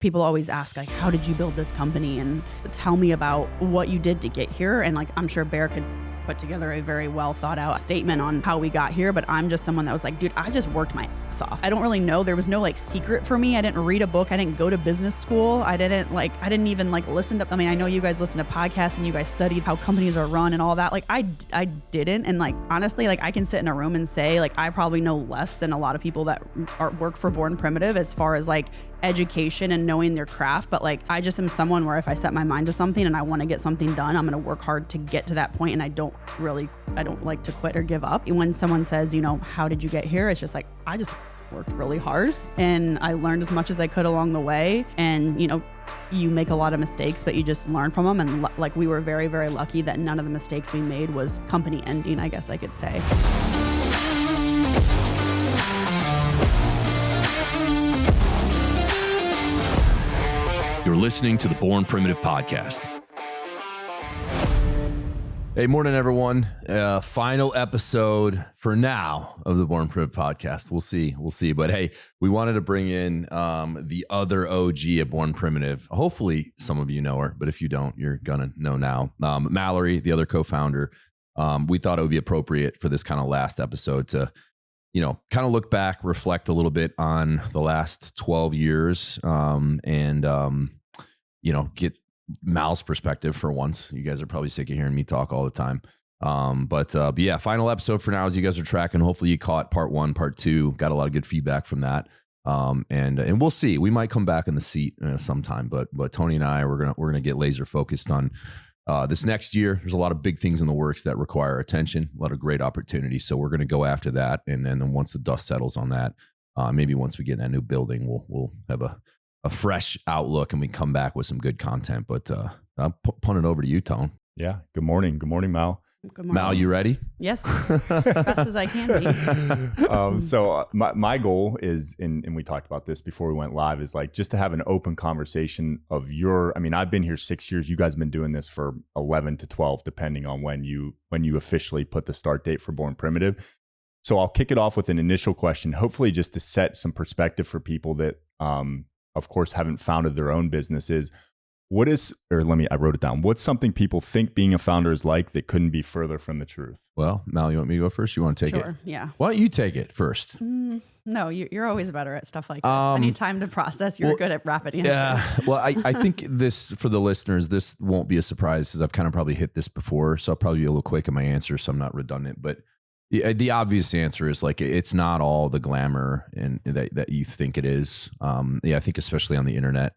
people always ask, like, how did you build this company? And tell me about what you did to get here. And like, I'm sure Bear could put together a very well thought out statement on how we got here. But I'm just someone that was like, dude, I just worked my ass off. I don't really know. There was no like secret for me. I didn't read a book. I didn't go to business school. I didn't even like listen to, I mean, I know you guys listen to podcasts and you guys studied how companies are run and all that. Like I didn't. And like, honestly, like I can sit in a room and say like, I probably know less than a lot of people that work for Born Primitive as far as like education and knowing their craft. But like, I just am someone where if I set my mind to something and I want to get something done, I'm going to work hard to get to that point. And I don't like to quit or give up. And when someone says, you know, how did you get here? It's just like, I just worked really hard and I learned as much as I could along the way. And, you know, you make a lot of mistakes, but you just learn from them. And like, we were very, very lucky that none of the mistakes we made was company ending, I guess I could say. You're listening to the Born Primitive podcast. Hey, morning, everyone. Final episode for now of the Born Primitive podcast. We'll see. But hey, we wanted to bring in the other OG at Born Primitive. Hopefully, some of you know her, but if you don't, you're gonna know now. Mallory, the other co-founder. We thought it would be appropriate for this kind of last episode to, you know, kind of look back, reflect a little bit on the last 12 years, and you know, get Mal's perspective for once. You guys are probably sick of hearing me talk all the time. But yeah, final episode for now as you guys are tracking. Hopefully you caught part 1, part 2, got a lot of good feedback from that. And we'll see, we might come back in the seat sometime, but Tony and I, we're going to get laser focused on this next year. There's a lot of big things in the works that require attention, a lot of great opportunities. So we're going to go after that. And then once the dust settles on that, maybe once we get in that new building, we'll have a fresh outlook and we come back with some good content. But I'll punt it over to you, Tone. Yeah. Good morning, Mal. Good morning. Mal, you ready? Yes, as fast as I can be. So my goal is, and we talked about this before we went live, is like just to have an open conversation of I've been here 6 years. You guys have been doing this for 11 to 12, depending on when you officially put the start date for Born Primitive. So I'll kick it off with an initial question, hopefully just to set some perspective for people that, of course, haven't founded their own businesses. I wrote it down. What's something people think being a founder is like that couldn't be further from the truth? Well, Mal, you want me to go first? You want to take it? Sure, yeah. Why don't you take it first? No, you're always better at stuff like this. I need time to process. You're good at rapid answers. Yeah. Well, I think this, for the listeners, this won't be a surprise because I've kind of probably hit this before. So I'll probably be a little quick in my answer so I'm not redundant. But the obvious answer is like, it's not all the glamour and that you think it is. I think especially on the internet,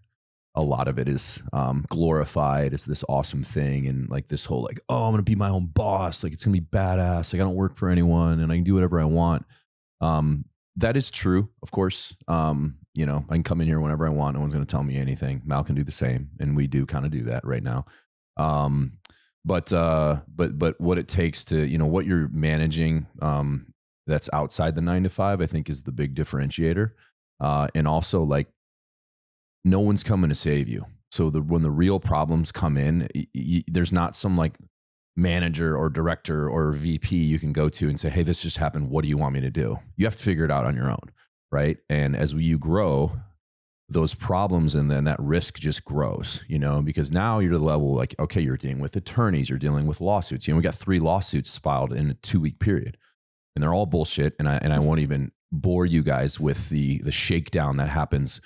a lot of it is glorified as this awesome thing. And like this whole like, oh, I'm going to be my own boss. Like it's going to be badass. Like I don't work for anyone and I can do whatever I want. That is true. Of course, you know, I can come in here whenever I want. No one's going to tell me anything. Mal can do the same. And we do kind of do that right now. But what it takes to, you know, what you're managing, that's outside the 9 to 5, I think is the big differentiator. And also like, no one's coming to save you. So when the real problems come in, there's not some like manager or director or VP you can go to and say, hey, this just happened. What do you want me to do? You have to figure it out on your own. Right. And as you grow, those problems and then that risk just grows, you know, because now you're to the level like, okay, you're dealing with attorneys, you're dealing with lawsuits. You know, we got 3 lawsuits filed in a 2-week period and they're all bullshit. And I won't even bore you guys with the shakedown that happens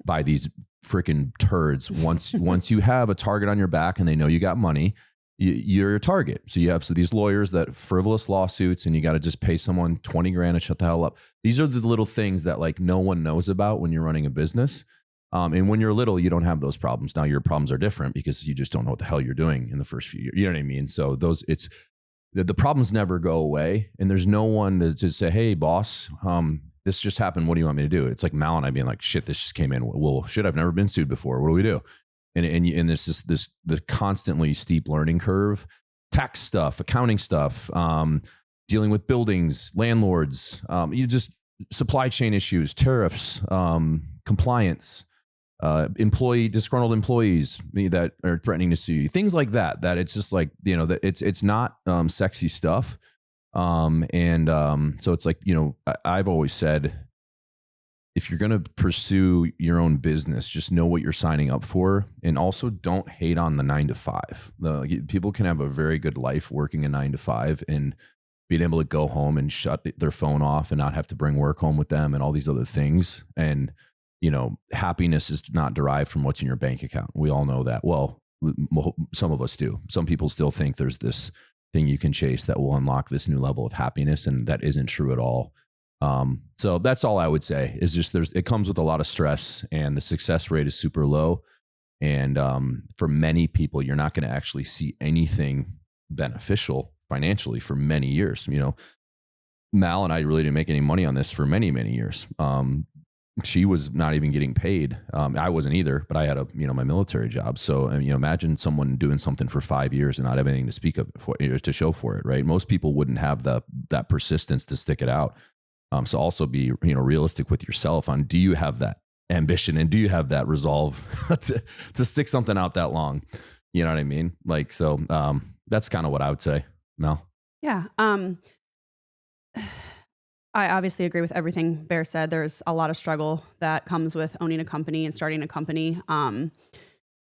by these freaking turds. Once you have a target on your back and they know you got money, you're a target. So you have these lawyers that frivolous lawsuits and you got to just pay someone 20 grand to shut the hell up. These are the little things that like no one knows about when you're running a business. And when you're little, you don't have those problems. Now your problems are different because you just don't know what the hell you're doing in the first few years. You know what I mean? So the problems never go away and there's no one to say, hey boss, this just happened. What do you want me to do? It's like Mal and I being like, shit, this just came in. Well, shit, I've never been sued before. What do we do? And there's this constantly steep learning curve, tax stuff, accounting stuff, dealing with buildings, landlords, supply chain issues, tariffs, compliance, disgruntled employees that are threatening to sue you, things like that it's just like, you know, that it's not sexy stuff. So it's like, you know, I've always said if you're going to pursue your own business, just know what you're signing up for. And also don't hate on the 9 to 5. People can have a very good life working a 9 to 5 and being able to go home and shut their phone off and not have to bring work home with them and all these other things. And, happiness is not derived from what's in your bank account. We all know that. Well, some of us do. Some people still think there's this thing you can chase that will unlock this new level of happiness. And that isn't true at all. So that's all I would say is just it comes with a lot of stress and the success rate is super low. And, for many people, you're not going to actually see anything beneficial financially for many years. Mal and I really didn't make any money on this for many, many years. She was not even getting paid. I wasn't either, but I had my military job. So, imagine someone doing something for 5 years and not have anything to speak of for, to show for it. Right. Most people wouldn't have that persistence to stick it out. So also be, realistic with yourself on, do you have that ambition and do you have that resolve to stick something out that long? You know what I mean? That's kind of what I would say, Mel. Yeah. I obviously agree with everything Bear said. There's a lot of struggle that comes with owning a company and starting a company. A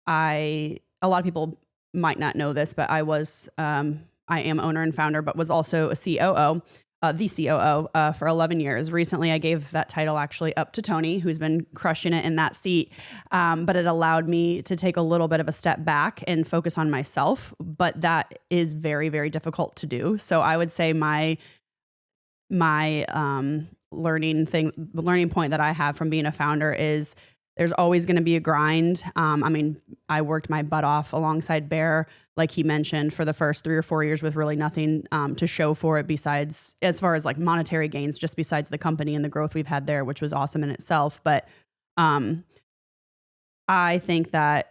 lot of people might not know this, but I am owner and founder, but was also a COO. The COO for 11 years. Recently, I gave that title actually up to Tony, who's been crushing it in that seat. But it allowed me to take a little bit of a step back and focus on myself. But that is very, very difficult to do. So I would say my learning point that I have from being a founder is there's always going to be a grind. I worked my butt off alongside Bear, like he mentioned, for the first 3 or 4 years with really nothing to show for it besides, as far as like monetary gains, just besides the company and the growth we've had there, which was awesome in itself. But I think that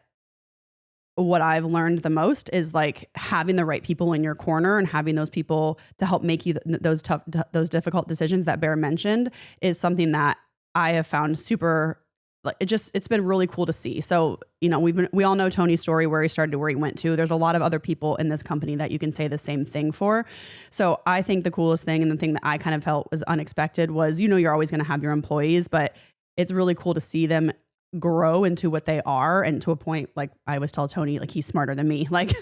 what I've learned the most is like having the right people in your corner and having those people to help make you those difficult decisions that Bear mentioned is something that I have found super. Like it's been really cool to see. So, we all know Tony's story, where he started to where he went to. There's a lot of other people in this company that you can say the same thing for. So I think the coolest thing and the thing that I kind of felt was unexpected was, you're always going to have your employees, but it's really cool to see them grow into what they are, and to a point, like I always tell Tony, like he's smarter than me, like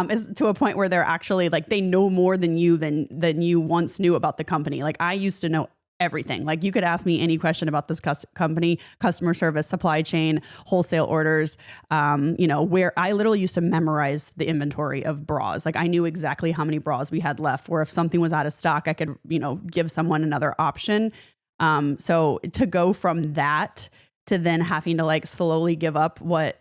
is to a point where they're actually like they know more than you once knew about the company. Like I used to know everything. Like you could ask me any question about this company, customer service, supply chain, wholesale orders, where I literally used to memorize the inventory of bras. Like I knew exactly how many bras we had left, where if something was out of stock, I could, give someone another option. So to go from that to then having to like slowly give up what,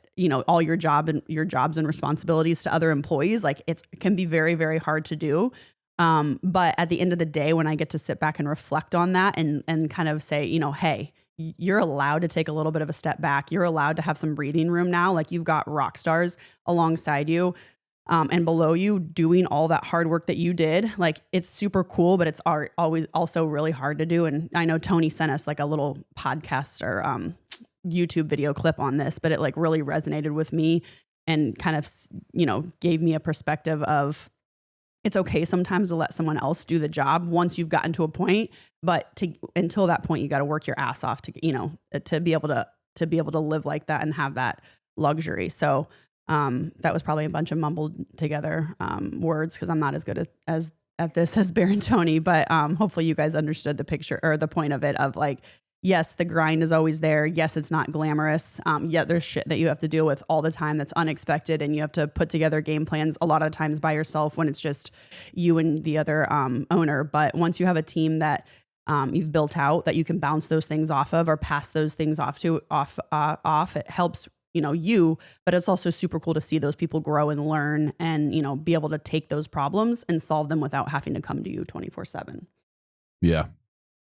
all your jobs and responsibilities to other employees, like it can be very, very hard to do. But at the end of the day, when I get to sit back and reflect on that and kind of say, hey, you're allowed to take a little bit of a step back. You're allowed to have some breathing room now. Like you've got rock stars alongside you, and below you doing all that hard work that you did. Like it's super cool, but it's always also really hard to do. And I know Tony sent us like a little podcast or, YouTube video clip on this, but it like really resonated with me and kind of, gave me a perspective of, it's okay sometimes to let someone else do the job once you've gotten to a point, but until that point, you got to work your ass off to be able to live like that and have that luxury. So, that was probably a bunch of mumbled together, words, cause I'm not as good at this as Bear and Tony, but, hopefully you guys understood the picture or the point of it of like, yes, the grind is always there. Yes, it's not glamorous. Yet there's shit that you have to deal with all the time that's unexpected, and you have to put together game plans a lot of times by yourself when it's just you and the other owner. But once you have a team that you've built out that you can bounce those things off of or pass those things off, it helps you. But it's also super cool to see those people grow and learn and be able to take those problems and solve them without having to come to you 24/7. Yeah.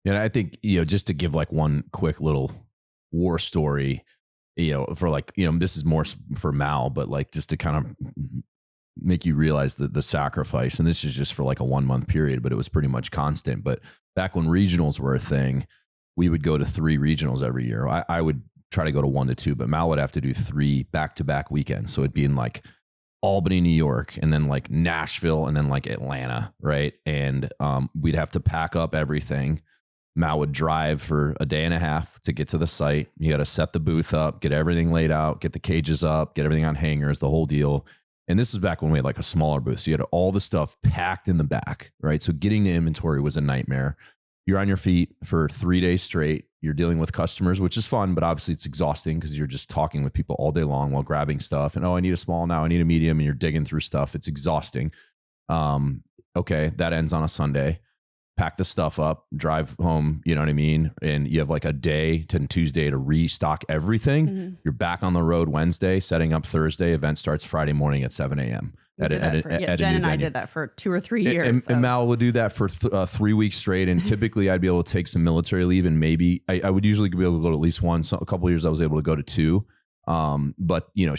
And I think, just to give like one quick little war story, for like, this is more for Mal, but like just to kind of make you realize the sacrifice. And this is just for like a 1 month period, but it was pretty much constant. But back when regionals were a thing, we would go to 3 regionals every year. I would try to go to 1 to 2, but Mal would have to do 3 back-to-back weekends. So it'd be in like Albany, New York, and then like Nashville, and then like Atlanta. Right. And we'd have to pack up everything. Mal would drive for a day and a half to get to the site. You got to set the booth up, get everything laid out, get the cages up, get everything on hangers, the whole deal. And this was back when we had like a smaller booth. So you had all the stuff packed in the back, right? So getting the inventory was a nightmare. You're on your feet for 3 days straight. You're dealing with customers, which is fun, but obviously it's exhausting because you're just talking with people all day long while grabbing stuff. And, oh, I need a small now, I need a medium, and you're digging through stuff. It's exhausting. Okay, that ends on a Sunday. Pack the stuff up, drive home, you know what I mean? And you have like a day to Tuesday to restock everything. Mm-hmm. You're back on the road Wednesday, setting up Thursday. Event starts Friday morning at 7 a.m. Jen and I did that for 2 or 3 years. And Mal would do that for 3 weeks straight. And typically I'd be able to take some military leave, and maybe I would usually be able to go to at least one. So a couple of years I was able to go to 2. But you know,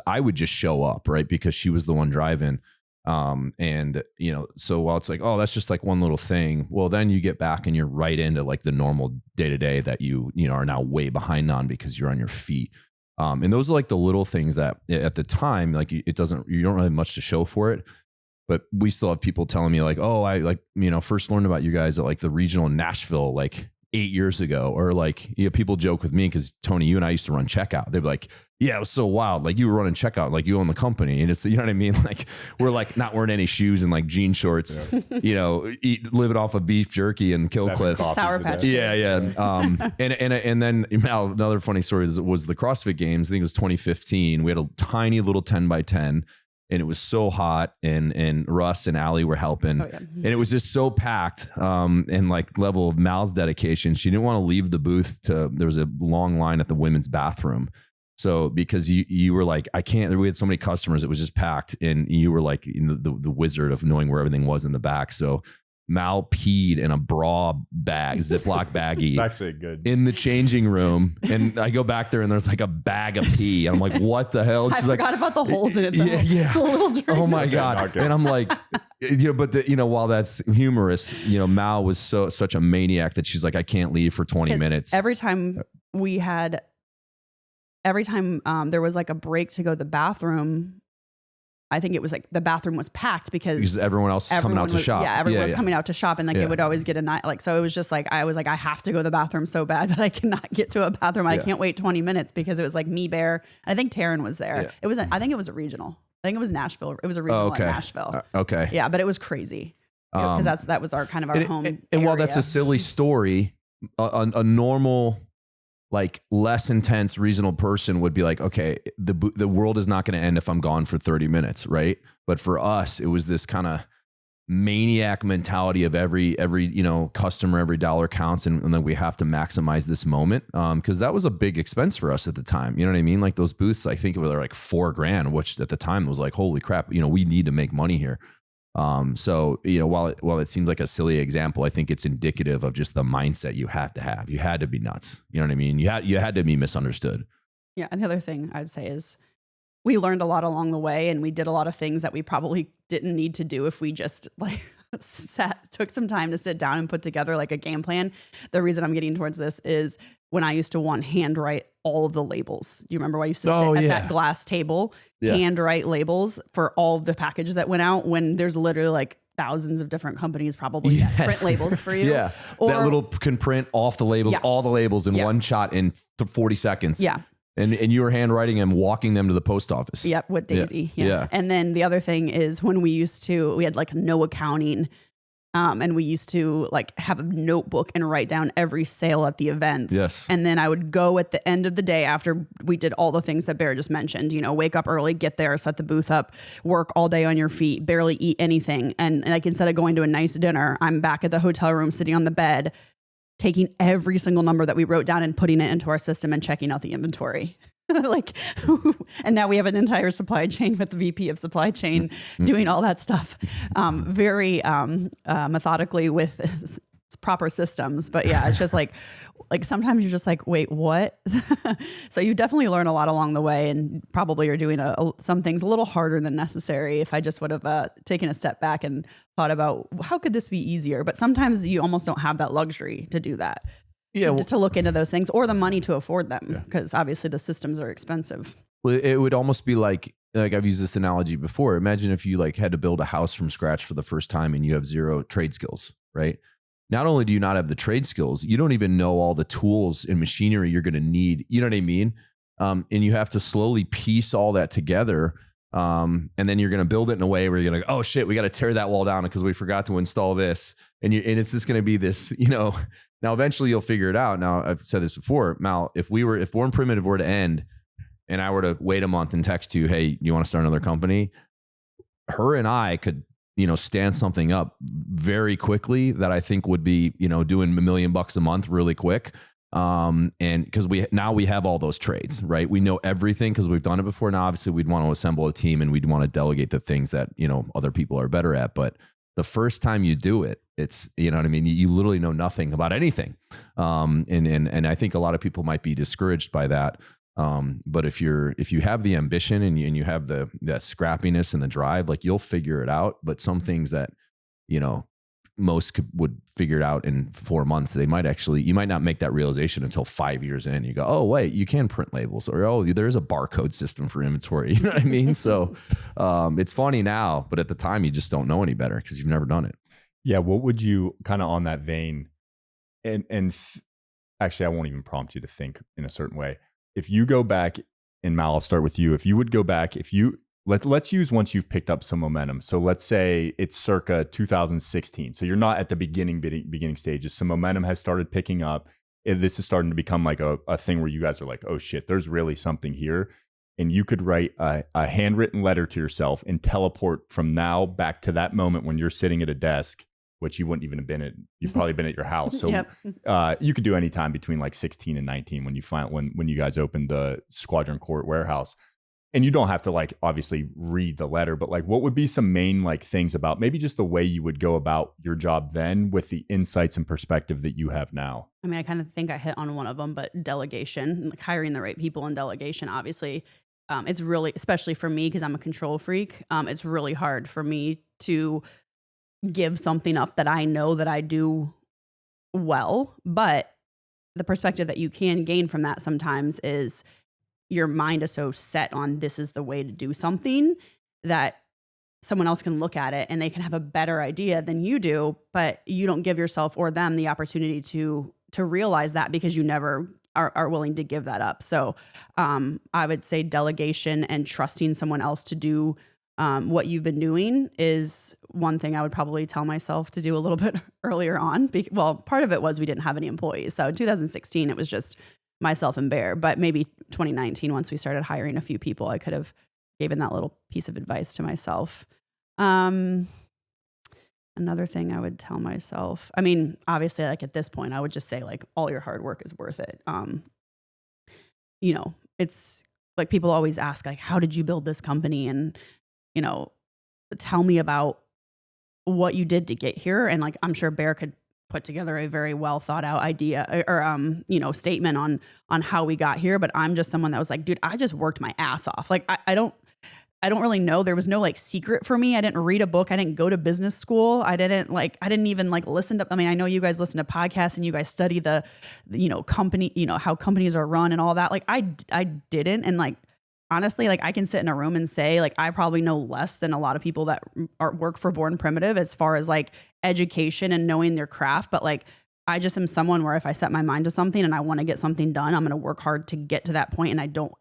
I would just show up, right? Because she was the one driving. And you know, so while it's like, oh, that's just like one little thing. Well, then you get back and you're right into like the normal day to day that you know, are now way behind on because you're on your feet. And those are like the little things that at the time, like you don't really have much to show for it, but we still have people telling me like, oh, I like, you know, first learned about you guys at like the regional in Nashville, like 8 years ago. Or like, you know, people joke with me because Tony, you and I used to run checkout. They'd be like, yeah, it was so wild. Like you were running checkout, like you own the company. And it's, you know what I mean? Like we're like not wearing any shoes and like jean shorts, you know, living off of beef jerky and Kill Cliff. Sour Patch. Yeah. And then Mal, another funny story was the CrossFit Games. I think it was 2015. We had a tiny little 10x10. And it was so hot, and Russ and Allie were helping, and it was just so packed. And like level of Mal's dedication, she didn't want to leave the booth. There was a long line at the women's bathroom, so because you were like, I can't. We had so many customers, it was just packed, and you were like, you know, the wizard of knowing where everything was in the back. So Mal peed in a bra bag, Ziploc baggie, actually good, in the changing room, and I go back there and there's like a bag of pee. And I'm like, what the hell? I forgot about the holes in it. Yeah. Oh my Okay, God. okay. And I'm like, you know, but you know, while that's humorous, you know, Mal was such a maniac that she's like, I can't leave for 20 minutes. Every time there was like a break to go to the bathroom, I think it was like the bathroom was packed because everyone else is coming out to shop. Yeah, everyone was coming out to shop, and like it would always get a night. Like, so it was just like, I was like, I have to go to the bathroom so bad, but I cannot get to a bathroom. I can't wait 20 minutes because it was like me, Bear. I think Taryn was there. Yeah. It was, I think it was a regional. I think it was Nashville. It was a regional in Nashville. Okay. Yeah, but it was crazy because that was our kind of our home. And while that's a silly story, a normal, like less intense, reasonable person would be like, okay, the world is not going to end if I'm gone for 30 minutes, right? But for us, it was this kind of maniac mentality of every you know, customer, every dollar counts, and then we have to maximize this moment because that was a big expense for us at the time. You know what I mean? Like those booths, I think it was like $4,000, which at the time was like, holy crap, you know, we need to make money here. So, you know, while it seems like a silly example, I think it's indicative of just the mindset you have to have. You had to be nuts. You know what I mean? You had to be misunderstood. Yeah. And the other thing I'd say is we learned a lot along the way, and we did a lot of things that we probably didn't need to do if we just like took some time to sit down and put together like a game plan. The reason I'm getting towards this is when I used to handwrite all of the labels. Do you remember why I used to sit at that glass table, handwrite labels for all of the package that went out when there's literally like thousands of different companies probably that print labels for you. Or, that little can print off the labels, all the labels in one shot in 40 seconds. Yeah. And you were handwriting them, walking them to the post office. Yep, with Daisy. Yeah. And then the other thing is when we had like no accounting, and we used to like have a notebook and write down every sale at the events. Yes. And then I would go at the end of the day after we did all the things that Bear just mentioned, you know, wake up early, get there, set the booth up, work all day on your feet, barely eat anything. And like, instead of going to a nice dinner, I'm back at the hotel room, sitting on the bed, taking every single number that we wrote down and putting it into our system and checking out the inventory. Like, and now we have an entire supply chain with the VP of supply chain doing all that stuff, very methodically with proper systems. But yeah, it's just like sometimes you're just like, wait, what? So you definitely learn a lot along the way, and probably are doing some things a little harder than necessary. If I just would have taken a step back and thought about how could this be easier? But sometimes you almost don't have that luxury to do that. Yeah, to look into those things or the money to afford them, because obviously the systems are expensive. Well, it would almost be like I've used this analogy before. Imagine if you like had to build a house from scratch for the first time and you have zero trade skills, right? not only do you not have the trade skills, you don't even know all the tools and machinery you're going to need. You know what I mean? And you have to slowly piece all that together. And then you're going to build it in a way where you're going to go, oh shit, we got to tear that wall down because we forgot to install this. And it's just going to be this, now eventually you'll figure it out. Now I've said this before, Mal, if Born Primitive were to end and I were to wait a month and text you, hey, you want to start another company? Her and I could, stand something up very quickly that I think would be, doing $1 million a month really quick. And because we have all those trades, right? We know everything because we've done it before. Now, obviously we'd want to assemble a team and we'd want to delegate the things that, other people are better at. But the first time you do it, it's, you know what I mean? You literally know nothing about anything. And I think a lot of people might be discouraged by that. But if you have the ambition and you have that scrappiness and the drive, like you'll figure it out. But some things that, most would figure it out in 4 months. You might not make that realization until 5 years in. You go, oh wait, you can print labels, or oh, there is a barcode system for inventory. You know what I mean? So it's funny now, but at the time you just don't know any better because you've never done it. Yeah. What would you kind of on that vein, actually, I won't even prompt you to think in a certain way. If you go back, and Mal, I'll start with you. If you would go back, let's use once you've picked up some momentum. So let's say it's circa 2016. So you're not at the beginning stages. Some momentum has started picking up. This is starting to become like a thing where you guys are like, oh shit, there's really something here. And you could write a handwritten letter to yourself and teleport from now back to that moment when you're sitting at a desk, which you wouldn't even have been at. You've probably been at your house. So Yep. You could do any time between like 16 and 19 when you guys opened the Squadron Court warehouse. And you don't have to like obviously read the letter, but like what would be some main like things about maybe just the way you would go about your job then with the insights and perspective that you have now? I mean, I kind of think I hit on one of them, but delegation, like hiring the right people and delegation, obviously, it's really, especially for me, because I'm a control freak, it's really hard for me to give something up that I know that I do well. But the perspective that you can gain from that sometimes is your mind is so set on this is the way to do something that someone else can look at it and they can have a better idea than you do, but you don't give yourself or them the opportunity to realize that because you never are willing to give that up. So I would say delegation and trusting someone else to do what you've been doing is one thing I would probably tell myself to do a little bit earlier on. Well, part of it was we didn't have any employees. So in 2016, it was just myself and Bear, but maybe 2019, once we started hiring a few people, I could have given that little piece of advice to myself. Another thing I would tell myself, I mean, obviously like at this point, I would just say like all your hard work is worth it. It's like people always ask like, how did you build this company? And, tell me about what you did to get here. And like, I'm sure Bear could put together a very well thought out idea or statement on how we got here. But I'm just someone that was like, dude, I just worked my ass off. Like, I don't really know. There was no like secret for me. I didn't read a book. I didn't go to business school. I didn't even like listen to, I mean, I know you guys listen to podcasts and you guys study the company, how companies are run and all that. Like I didn't. And like, honestly, like I can sit in a room and say like, I probably know less than a lot of people that work for Born Primitive as far as like education and knowing their craft. But like, I just am someone where if I set my mind to something and I want to get something done, I'm going to work hard to get to that point. And I don't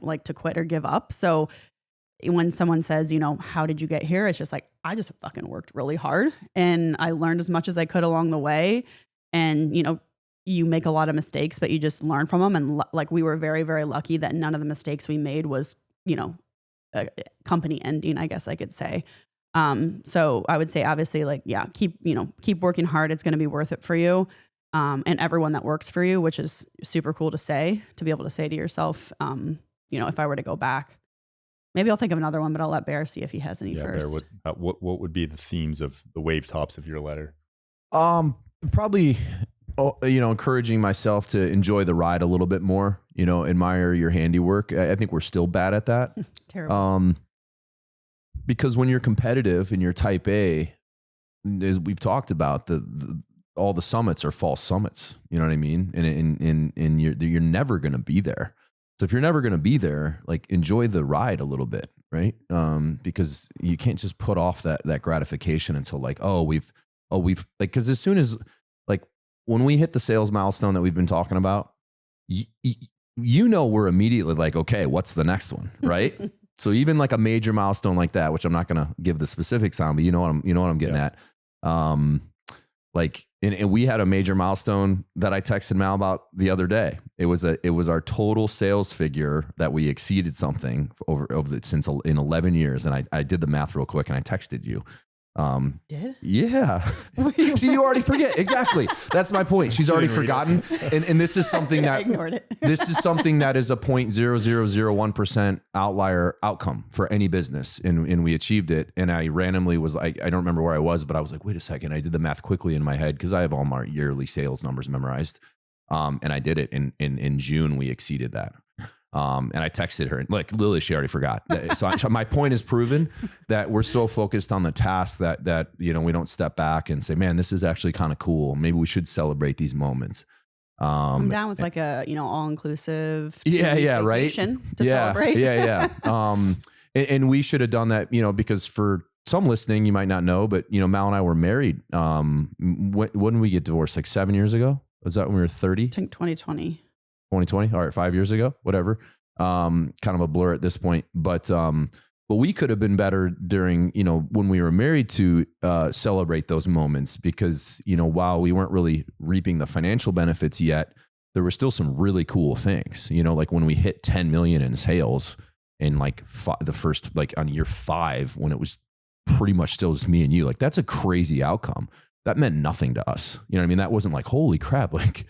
like to quit or give up. So when someone says, how did you get here? It's just like, I just fucking worked really hard and I learned as much as I could along the way. And, you make a lot of mistakes, but you just learn from them. And like, we were very, very lucky that none of the mistakes we made was, a company ending, I guess I could say. So I would say obviously like, yeah, keep working hard. It's going to be worth it for you. And everyone that works for you, which is super cool to be able to say to yourself, if I were to go back, maybe I'll think of another one, but I'll let Bear see if he has any first. Bear, what would be the themes of the wave tops of your letter? Probably, encouraging myself to enjoy the ride a little bit more, admire your handiwork. I think we're still bad at that. Terrible. Because when you're competitive and you're type A, as we've talked about, all the summits are false summits. You know what I mean? And you're never going to be there. So if you're never going to be there, like enjoy the ride a little bit, right? Because you can't just put off that gratification until like, oh, we've oh, we've like, cause as soon as like when we hit the sales milestone that we've been talking about, we're immediately like, okay, what's the next one? Right. So even like a major milestone like that, which I'm not going to give the specifics on, but you know what I'm getting at. Like, and we had a major milestone that I texted Mal about the other day. It was our total sales figure that we exceeded something since in 11 years. And I did the math real quick and I texted you. Did? Yeah. See, you already forget. Exactly. That's my point. She's already forgotten. And this is something that I ignored it. this is something that is a 0.0001% outlier outcome for any business. And we achieved it. And I randomly was like, I don't remember where I was, but I was like, wait a second. I did the math quickly in my head because I have all my yearly sales numbers memorized. And I did it in June, we exceeded that. And I texted her and like literally she already forgot. So my point is proven that we're so focused on the task that, we don't step back and say, man, this is actually kind of cool. Maybe we should celebrate these moments. I'm down with like a, all-inclusive right. To celebrate. And we should have done that, because for some listening, you might not know, but Mal and I were married. When did we get divorced? Like 7 years ago? Was that when we were 30? I think 2020. 2020. All right. 5 years ago, whatever. Kind of a blur at this point, but we could have been better during, when we were married to celebrate those moments because, while we weren't really reaping the financial benefits yet, there were still some really cool things, like when we hit 10 million in sales in like the first, like on year 5, when it was pretty much still just me and you, like that's a crazy outcome. That meant nothing to us. You know what I mean? That wasn't like, holy crap, like,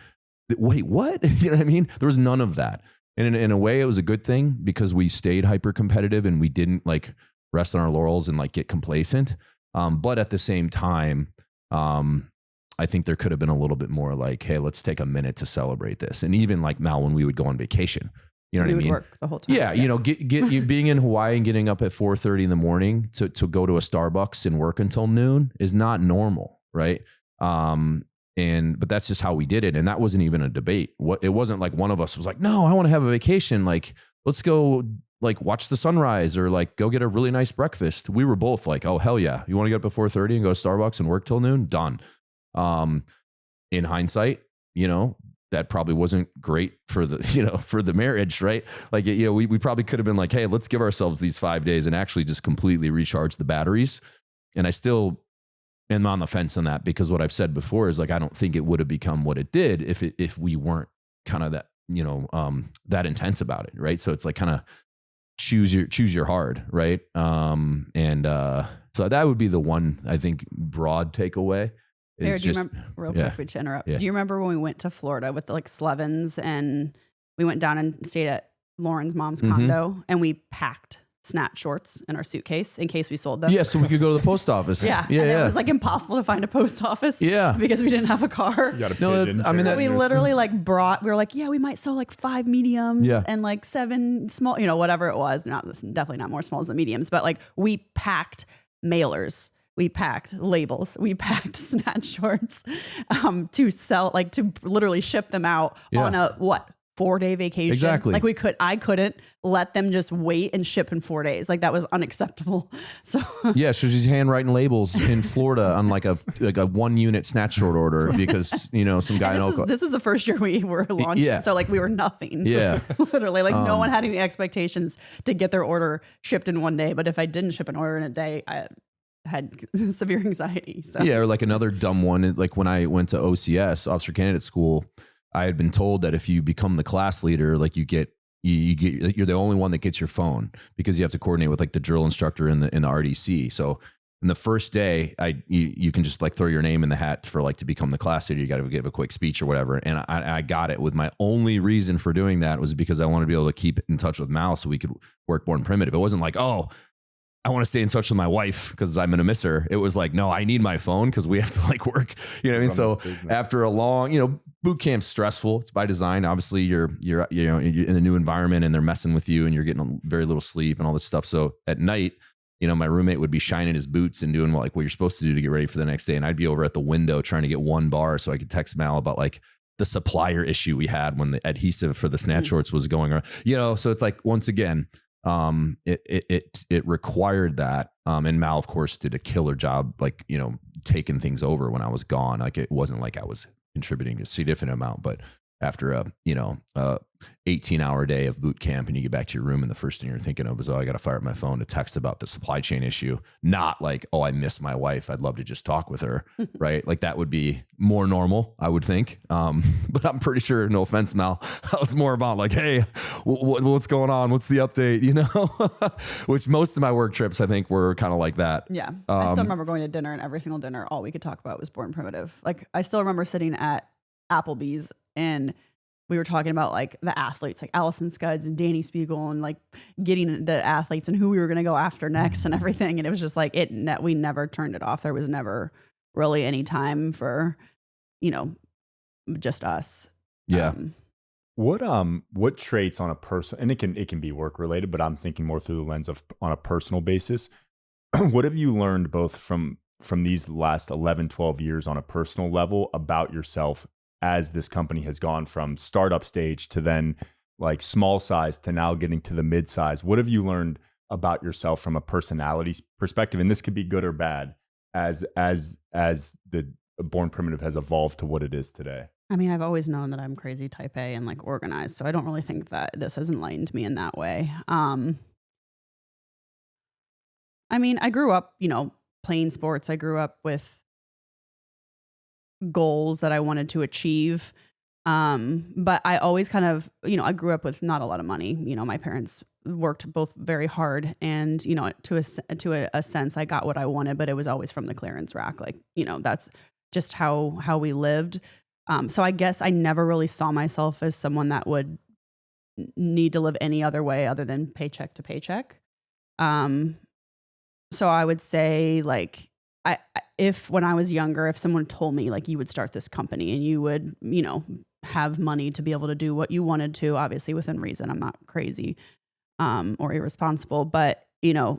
wait, what? You know what I mean? There was none of that. And in a way, it was a good thing because we stayed hyper competitive and we didn't like rest on our laurels and like get complacent. But at the same time, I think there could have been a little bit more like, hey, let's take a minute to celebrate this. And even like now when we would go on vacation, you know what I mean? Work the whole time. Yeah. Get you being in Hawaii and getting up at 4:30 in the morning to go to a Starbucks and work until noon is not normal. Right. But that's just how we did it. And that wasn't even a debate. It wasn't like one of us was like, no, I want to have a vacation. Like, let's go like watch the sunrise or like go get a really nice breakfast. We were both like, oh, hell yeah. You want to get up at 4:30 and go to Starbucks and work till noon? Done. In hindsight, that probably wasn't great for the marriage, right? Like, we probably could have been like, hey, let's give ourselves these 5 days and actually just completely recharge the batteries. And I still am on the fence on that because what I've said before is like, I don't think it would have become what it did if we weren't kind of that, that intense about it. Right. So it's like kind of choose your hard. Right. So that would be the one, I think, broad takeaway. Bear, do you remember, real quick to interrupt, do you remember when we went to Florida with like Slevins and we went down and stayed at Lauren's mom's condo and we packed snatch shorts in our suitcase in case we sold them? Yeah, so we could go to the post office. It was like impossible to find a post office. Yeah, because we didn't have a car. You got a pigeon. So we literally like we were like, we might sell like 5 mediums and like 7 small, whatever it was. Definitely not more smalls than mediums, but like we packed mailers. We packed labels. We packed snatch shorts to sell, like to literally ship them out on a 4-day vacation. Exactly. Like I couldn't let them just wait and ship in 4 days. Like that was unacceptable. So so she's handwriting labels in Florida on like a 1-unit snatch short order because some guy in Oklahoma. This is the first year we were launching. Yeah. So like we were nothing. Yeah. Literally like no one had any expectations to get their order shipped in 1 day. But if I didn't ship an order in a day, I had severe anxiety. So. Yeah, or like another dumb one, like when I went to OCS, Officer Candidate School, I had been told that if you become the class leader, like you're the only one that gets your phone because you have to coordinate with like the drill instructor in the RDC. So in the first day, you can just like throw your name in the hat for like to become the class leader. You got to give a quick speech or whatever. And I got it with my only reason for doing that was because I wanted to be able to keep in touch with Mal so we could work Born Primitive. It wasn't like, oh, I want to stay in touch with my wife because I'm going to miss her. It was like, no, I need my phone because we have to like work, you know what I mean? So after a long, boot camp's stressful. It's by design. Obviously you're in a new environment and they're messing with you and you're getting very little sleep and all this stuff. So at night, my roommate would be shining his boots and doing what you're supposed to do to get ready for the next day. And I'd be over at the window trying to get 1 bar so I could text Mal about like the supplier issue we had when the adhesive for the snatch shorts was going around, so it's like, once again, it required that. And Mal, of course, did a killer job, like, taking things over when I was gone. Like, it wasn't like I was contributing a significant amount, but after a 18-hour day of boot camp and you get back to your room and the first thing you're thinking of is, oh, I got to fire up my phone to text about the supply chain issue. Not like, oh, I miss my wife, I'd love to just talk with her. Right. Like, that would be more normal, I would think. But I'm pretty sure, no offense, Mal, I was more about like, hey, what's going on? What's the update? Which most of my work trips, I think, were kind of like that. Yeah. I still remember going to dinner, and every single dinner, all we could talk about was Born Primitive. Like, I still remember sitting at Applebee's and we were talking about like the athletes, like Allison Scuds and Danny Spiegel, and like getting the athletes and who we were going to go after next and everything. And it was just like we never turned it off. There was never really any time for, just us. Yeah. What traits on a person, and it can be work related, but I'm thinking more through the lens of on a personal basis. What have you learned both from these last 11, 12 years on a personal level about yourself as this company has gone from startup stage to then like small size to now getting to the mid size? What have you learned about yourself from a personality perspective? And this could be good or bad as the Born Primitive has evolved to what it is today. I mean, I've always known that I'm crazy type A and like organized. So I don't really think that this has enlightened me in that way. I mean, I grew up, playing sports. I grew up with goals that I wanted to achieve. But I always kind of, I grew up with not a lot of money. My parents worked both very hard and, to a sense I got what I wanted, but it was always from the clearance rack. Like, that's just how we lived. So I guess I never really saw myself as someone that would need to live any other way other than paycheck to paycheck. So I would say like, if when I was younger, if someone told me like you would start this company and you would, have money to be able to do what you wanted to, obviously within reason, I'm not crazy or irresponsible, but I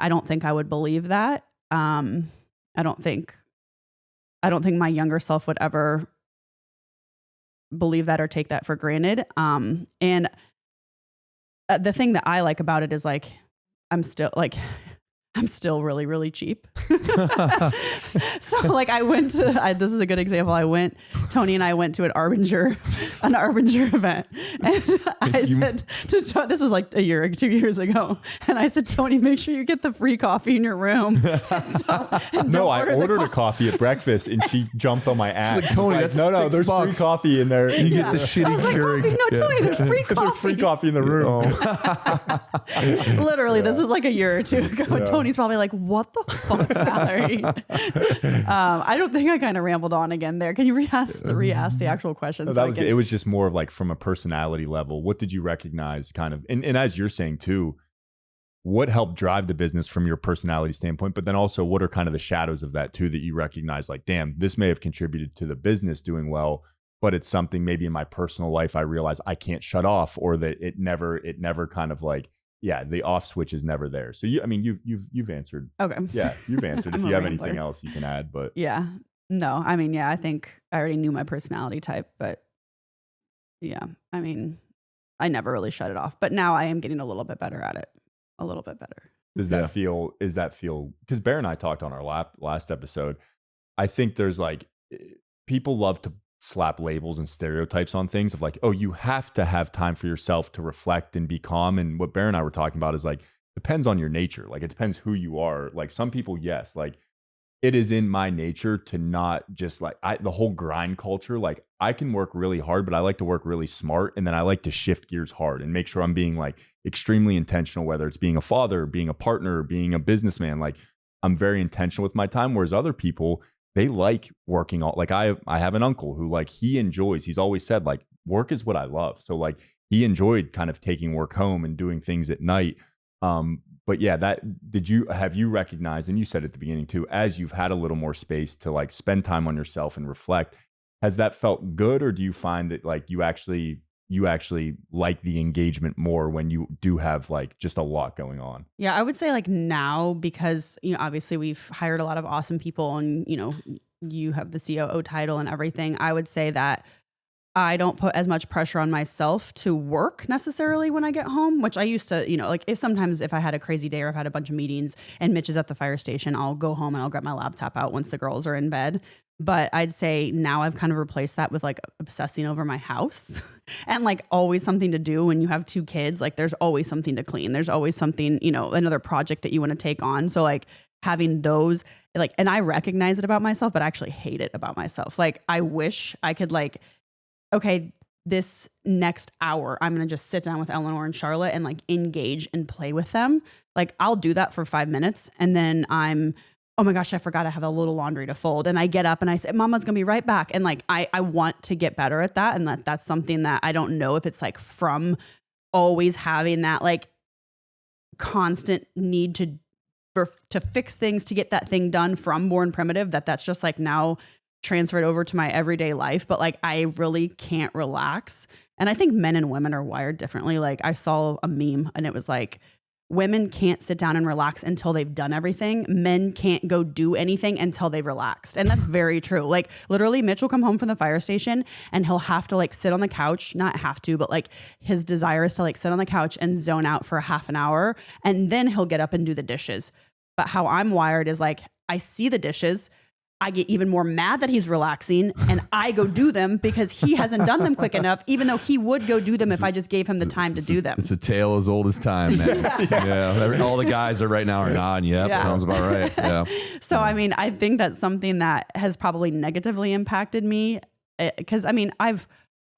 don't think I would believe that. I don't think my younger self would ever believe that or take that for granted. And the thing that I like about it is like, I'm still really, really cheap. So like this is a good example. Tony and I went to an Arbinger event. And I said, this was like 2 years ago. And I said, Tony, make sure you get the free coffee in your room. No, I ordered a coffee at breakfast and she jumped on my ass. Like, Tony, that's no, there's $6. free coffee in there. You get the shitty Keurig. No, Tony, there's free coffee. There's free coffee in the room. Literally, this was like a year or two ago. Yeah. Tony's probably like, what the fuck, Mallory? I don't think I kind of rambled on again there. Can you re-ask the actual question? No, it was just more of like from a personality level. What did you recognize kind of, and as you're saying too, what helped drive the business from your personality standpoint, but then also what are kind of the shadows of that too, that you recognize like, damn, this may have contributed to the business doing well, but it's something maybe in my personal life I realize I can't shut off, or that it never kind of like, yeah, the off switch is never there. So you've answered. Okay. Yeah, you've answered. If you have anything else you can add, but yeah, no, I mean, yeah, I think I already knew my personality type, but yeah, I mean, I never really shut it off, but now I am getting a little bit better at it. A little bit better. Is that feel, because Bear and I talked on our last episode, I think there's like, people love to slap labels and stereotypes on things of like, oh, you have to have time for yourself to reflect and be calm. And what Bear and I were talking about is like, depends on your nature. Like, it depends who you are. Like, some people, yes, like it is in my nature to not just like the whole grind culture. Like, I can work really hard, but I like to work really smart. And then I like to shift gears hard and make sure I'm being like extremely intentional, whether it's being a father, being a partner, being a businessman. Like, I'm very intentional with my time. Whereas other people, they like working all, like I have an uncle who like, he's always said like, work is what I love. So like, he enjoyed kind of taking work home and doing things at night. But yeah, have you recognized, and you said at the beginning too, as you've had a little more space to like spend time on yourself and reflect, has that felt good? Or do you find that like you actually like the engagement more when you do have like just a lot going on? Yeah, I would say like now, because, obviously we've hired a lot of awesome people and, you have the COO title and everything. I would say that I don't put as much pressure on myself to work necessarily when I get home, which I used to, like if I had a crazy day or I've had a bunch of meetings and Mitch is at the fire station, I'll go home and I'll grab my laptop out once the girls are in bed. But I'd say now I've kind of replaced that with like obsessing over my house and like always something to do when you have 2 kids. Like there's always something to clean. There's always something, another project that you want to take on. So like having those like, and I recognize it about myself, but I actually hate it about myself. Like I wish I could like, okay, this next hour, I'm going to just sit down with Eleanor and Charlotte and like engage and play with them. Like I'll do that for 5 minutes. And then oh my gosh, I forgot I have a little laundry to fold. And I get up and I say, Mama's going to be right back. And like, I want to get better at that. And that's something that I don't know if it's like from always having that like constant need to fix things, to get that thing done from Born Primitive, that's just like now transferred over to my everyday life. But like, I really can't relax. And I think men and women are wired differently. Like I saw a meme and it was like, women can't sit down and relax until they've done everything. Men can't go do anything until they've relaxed. And that's very true. Like literally Mitch will come home from the fire station and he'll have to like sit on the couch, not have to, but like his desire is to like sit on the couch and zone out for a half an hour. And then he'll get up and do the dishes. But how I'm wired is like, I see the dishes, I get even more mad that he's relaxing and I go do them because he hasn't done them quick enough, even though he would go do them if I just gave him the time to do them. It's a tale as old as time, man. Yeah. All the guys right now are nodding. Yep. Yeah. Sounds about right. Yeah. So, I mean, I think that's something that has probably negatively impacted me because I've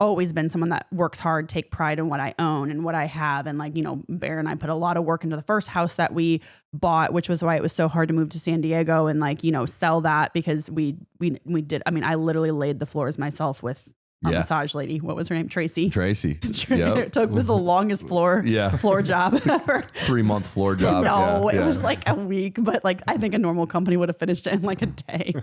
always been someone that works hard, take pride in what I own and what I have. And like, Bear and I put a lot of work into the first house that we bought, which was why it was so hard to move to San Diego and like, sell that because we did. I mean, I literally laid the floors myself with a massage lady. What was her name? Tracy. Yep. It was the longest floor job ever. 3-month floor job. No, it was like a week, but like I think a normal company would have finished it in like a day.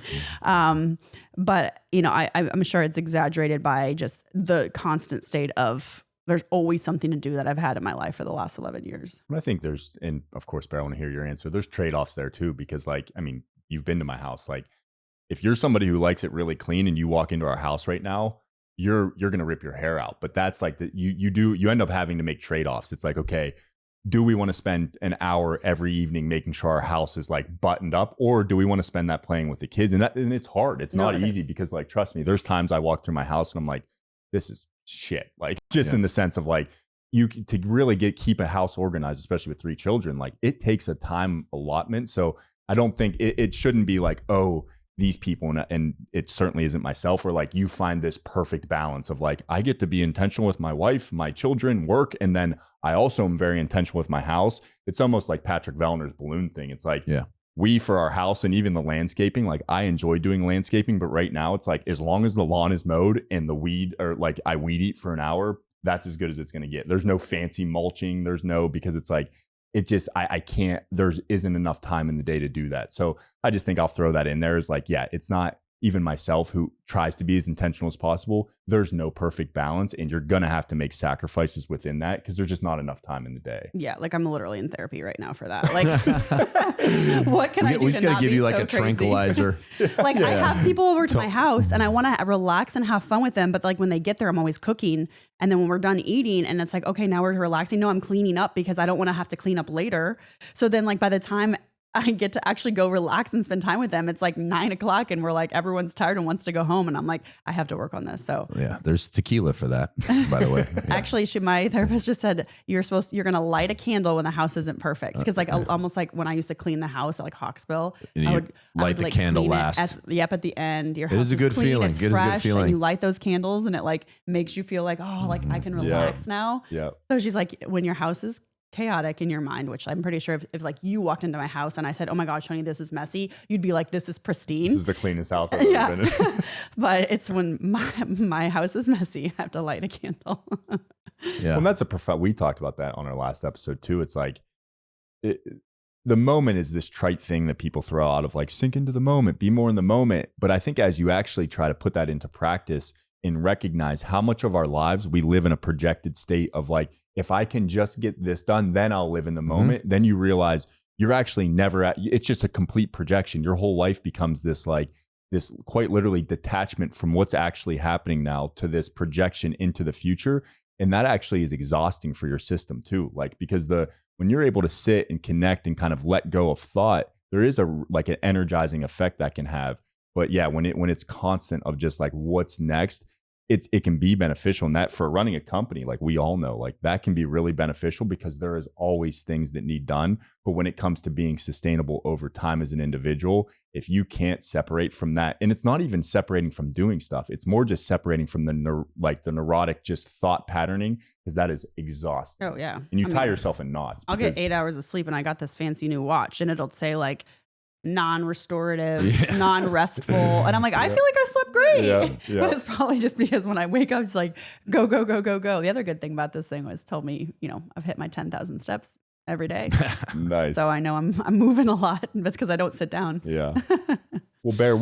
But I'm sure it's exaggerated by just the constant state of there's always something to do that I've had in my life for the last 11 years. I think and of course, Bear, I want to hear your answer. There's trade-offs there too, because like, I mean, you've been to my house. Like if you're somebody who likes it really clean and you walk into our house right now, you're going to rip your hair out. But that's like you end up having to make trade-offs. It's like, okay, do we want to spend an hour every evening making sure our house is like buttoned up, or do we want to spend that playing with the kids? And it's hard. It's not easy because like, trust me, there's times I walk through my house and I'm like, this is shit. Like just in the sense of like, to really keep a house organized, especially with 3 children, like it takes a time allotment. So I don't think it shouldn't be like, oh, these people, and it certainly isn't myself, or like you find this perfect balance of like, I get to be intentional with my wife, my children, work, and then I also am very intentional with my house. It's almost like Patrick Vellner's balloon thing. It's like, we for our house and even the landscaping, like I enjoy doing landscaping, but right now it's like, as long as the lawn is mowed and the weed, or like I weed eat for an hour, that's as good as it's going to get. There's no fancy mulching. Because it's like, it just, I can't, there isn't enough time in the day to do that. So I just think I'll throw that in there is like, it's not even myself who tries to be as intentional as possible. There's no perfect balance and you're going to have to make sacrifices within that because there's just not enough time in the day. Yeah. Like I'm literally in therapy right now for that. Like what can I do? We just got to give you like a tranquilizer. Like I have people over to my house and I want to relax and have fun with them. But like when they get there, I'm always cooking. And then when we're done eating and it's like, okay, now we're relaxing. No, I'm cleaning up because I don't want to have to clean up later. So then like by the time I get to actually go relax and spend time with them, it's like 9 o'clock and we're like, everyone's tired and wants to go home. And I'm like, I have to work on this. So yeah, there's tequila for that, by the way. Yeah. Actually, my therapist just said, you're going to light a candle when the house isn't perfect. Cause like almost like when I used to clean the house at like Hawksbill, I would light the candle last. At the end, your house is a good clean, feeling. It's It is fresh, a good feeling. and you light those candles and it like makes you feel like, oh, like I can relax now. Yeah. So she's like, when your house is chaotic in your mind, which I'm pretty sure if like you walked into my house and I said, oh my gosh, honey, this is messy, you'd be like, this is pristine. This is the cleanest house I've ever been in. But it's when my house is messy, I have to light a candle. Well, and that's we talked about that on our last episode too. It's like the moment is this trite thing that people throw out of like, sink into the moment, be more in the moment. But I think as you actually try to put that into practice and recognize how much of our lives we live in a projected state of like, if I can just get this done, then I'll live in the moment. Then you realize you're actually never it's just a complete projection. Your whole life becomes this like, this quite literally detachment from what's actually happening now to this projection into the future. And that actually is exhausting for your system too. Like, because when you're able to sit and connect and kind of let go of thought, there is an energizing effect that can have. But yeah, when it's constant of just like what's next, it can be beneficial. And that for running a company, like we all know, like that can be really beneficial because there is always things that need done. But when it comes to being sustainable over time as an individual, if you can't separate from that, and it's not even separating from doing stuff, it's more just separating from the neurotic just thought patterning, because that is exhausting. Oh yeah. And you tie yourself in knots. I'll get 8 hours of sleep and I got this fancy new watch and it'll say like non-restorative, non-restful. And I'm like, I feel like I slept great. Yeah. But it's probably just because when I wake up, it's like, go, go, go, go, go. The other good thing about this thing was told me, I've hit my 10,000 steps every day. Nice. So I know I'm moving a lot. That's because I don't sit down. Yeah. Well, Bear,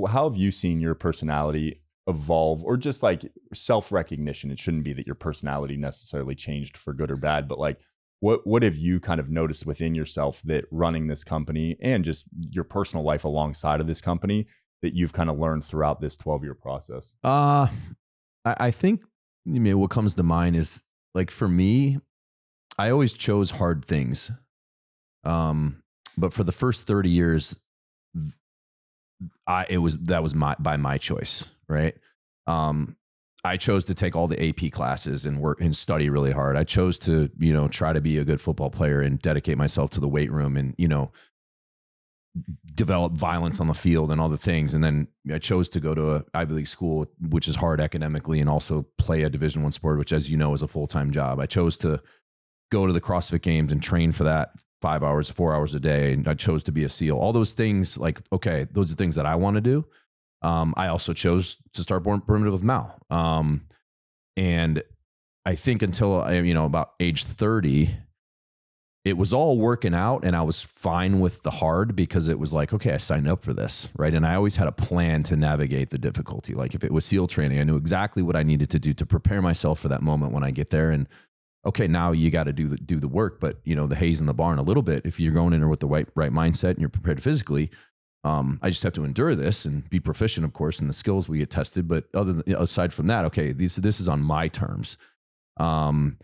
how have you seen your personality evolve, or just like self-recognition? It shouldn't be that your personality necessarily changed for good or bad, but like, what have you kind of noticed within yourself that running this company and just your personal life alongside of this company that you've kind of learned throughout this 12-year process? I think what comes to mind is, like, for me, I always chose hard things. But for the first 30 years, that was by my choice, right? I chose to take all the AP classes and work and study really hard. I chose to, try to be a good football player and dedicate myself to the weight room and, develop violence on the field and all the things. And then I chose to go to a Ivy League school, which is hard academically, and also play a Division I sport, which, as you know, is a full-time job. I chose to go to the CrossFit Games and train for that 4 hours a day. And I chose to be a SEAL. All those things, like, okay, those are things that I want to do. I also chose to start Born Primitive with Mal. And I think until about age 30, it was all working out and I was fine with the hard, because it was like, okay, I signed up for this, right? And I always had a plan to navigate the difficulty. Like if it was SEAL training, I knew exactly what I needed to do to prepare myself for that moment when I get there. And okay, now you got to do the work, but the hay's in the barn a little bit. If you're going in there with the right mindset and you're prepared physically, I just have to endure this and be proficient, of course, in the skills we get tested. But aside from that, okay, this is on my terms. And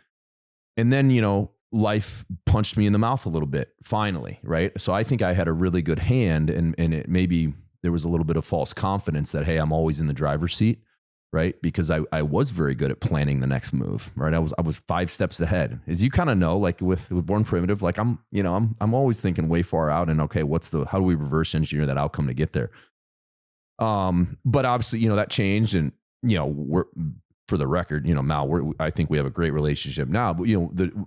then, life punched me in the mouth a little bit, finally, right? So I think I had a really good hand, and it maybe there was a little bit of false confidence that, hey, I'm always in the driver's seat, right? Because I was very good at planning the next move, right? I was 5 steps ahead. As you kind of know, like with Born Primitive, like I'm always thinking way far out, and okay, how do we reverse engineer that outcome to get there? But obviously, that changed, and we're, for the record, Mal, I think we have a great relationship now, but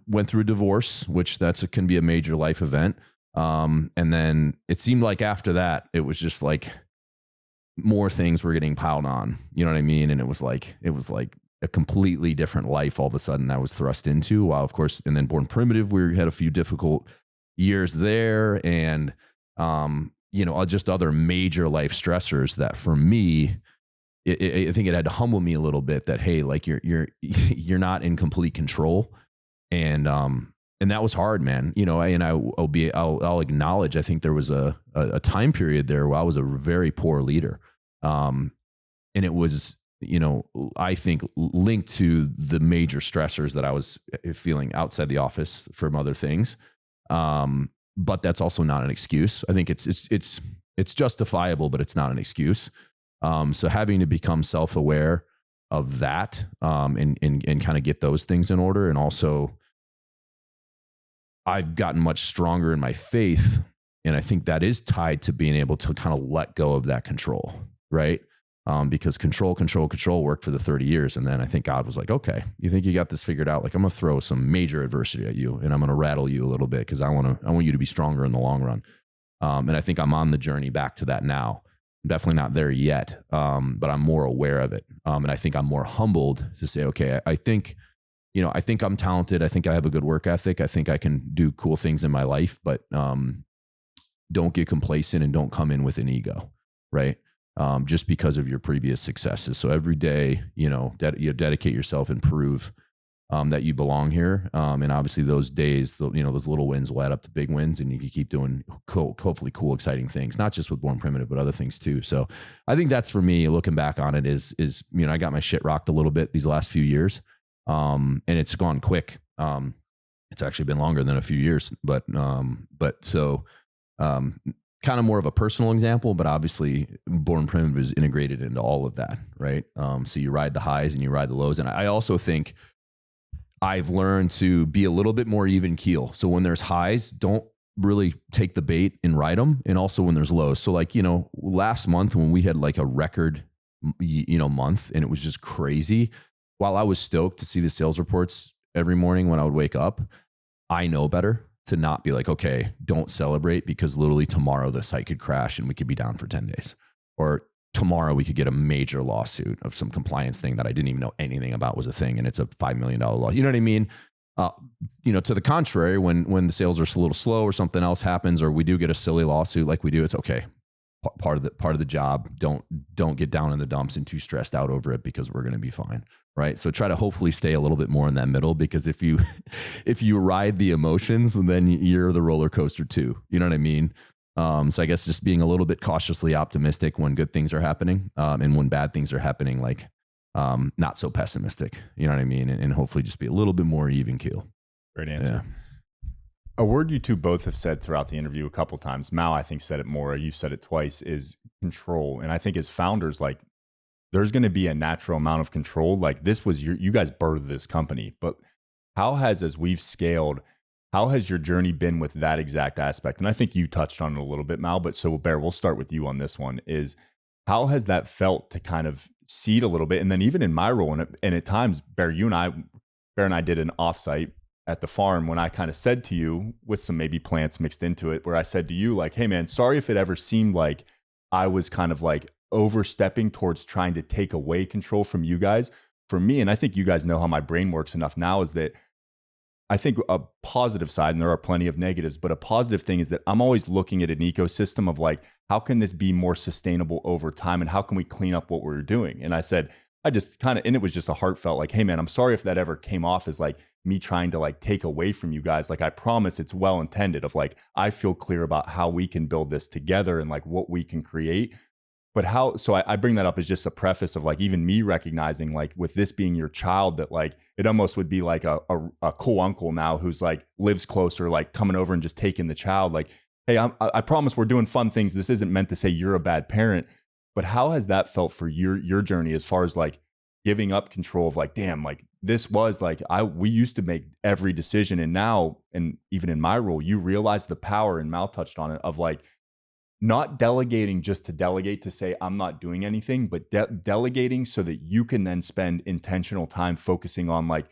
went through a divorce, which can be a major life event. And then it seemed like after that, it was just like more things were getting piled on, you know what I mean? And it was like a completely different life all of a sudden I was thrust into, while of course, and then Born Primitive, we had a few difficult years there, and just other major life stressors that for me, I think it had to humble me a little bit that, hey, like you're not in complete control. And that was hard, man. And I'll acknowledge, I think there was a time period there where I was a very poor leader. And it was, I think linked to the major stressors that I was feeling outside the office from other things. But that's also not an excuse. I think it's justifiable, but it's not an excuse. So having to become self-aware of that, and kind of get those things in order. And also I've gotten much stronger in my faith. And I think that is tied to being able to kind of let go of that control, right? Because control worked for the 30 years. And then I think God was like, okay, you think you got this figured out? Like, I'm going to throw some major adversity at you and I'm going to rattle you a little bit, because I want you to be stronger in the long run. And I think I'm on the journey back to that now. I'm definitely not there yet. But I'm more aware of it. And I think I'm more humbled to say, okay, I think I'm talented. I think I have a good work ethic. I think I can do cool things in my life, but don't get complacent and don't come in with an ego, right? Just because of your previous successes. So every day, dedicate yourself and prove that you belong here. And obviously those days, those little wins will add up to big wins, and you can keep doing hopefully cool, exciting things, not just with Born Primitive, but other things too. So I think that's for me, looking back on it is, I got my shit rocked a little bit these last few years. And it's gone quick. It's actually been longer than a few years, but kind of more of a personal example, but obviously Born Primitive is integrated into all of that. Right. So you ride the highs and you ride the lows. And I also think I've learned to be a little bit more even keel. So when there's highs, don't really take the bait and ride them. And also when there's lows. So like, last month when we had like a record, month, and it was just crazy. While I was stoked to see the sales reports every morning when I would wake up, I know better to not be like, okay, don't celebrate because literally tomorrow the site could crash and we could be down for 10 days. Or tomorrow we could get a major lawsuit of some compliance thing that I didn't even know anything about was a thing, and it's a $5 million loss. You know what I mean? To the contrary, when the sales are a little slow or something else happens, or we do get a silly lawsuit like we do, it's okay. Part of the job. Don't get down in the dumps and too stressed out over it, because we're going to be fine. Right. So try to hopefully stay a little bit more in that middle, because if you ride the emotions, then you're the roller coaster too. You know what I mean? So I guess just being a little bit cautiously optimistic when good things are happening, and when bad things are happening, like not so pessimistic. You know what I mean? And hopefully just be a little bit more even keel. Great answer. Yeah. A word you two both have said throughout the interview a couple times, Mal, I think, said it more, you said it twice, is control. And I think as founders, like, there's going to be a natural amount of control. Like, this was you guys birthed this company, but as we've scaled, how has your journey been with that exact aspect? And I think you touched on it a little bit, Mal, but so Bear, we'll start with you on this one. Is how has that felt to kind of seed a little bit? And then even in my role, and at times, Bear and I did an offsite at the farm when I kind of said to you, with some maybe plants mixed into it, where I said to you, like, hey man, sorry if it ever seemed like I was kind of like overstepping towards trying to take away control from you guys. For me, and I think you guys know how my brain works enough now, is that I think a positive side, and there are plenty of negatives, but a positive thing is that I'm always looking at an ecosystem of like, how can this be more sustainable over time, and how can we clean up what we're doing? And I said, I just kind of, and it was just a heartfelt like, hey man, I'm sorry if that ever came off as like me trying to like take away from you guys. Like, I promise it's well intended, of like, I feel clear about how we can build this together and like what we can create. But so I bring that up as just a preface of like, even me recognizing, like, with this being your child, that like it almost would be like a cool uncle now who's like lives closer, like coming over and just taking the child, like, hey, I promise we're doing fun things. This isn't meant to say you're a bad parent. But how has that felt for your journey, as far as like giving up control of like, damn, like this was like, we used to make every decision, and now, and even in my role, you realize the power, and Mal touched on it, of like not delegating just to delegate to say I'm not doing anything, but delegating so that you can then spend intentional time focusing on like,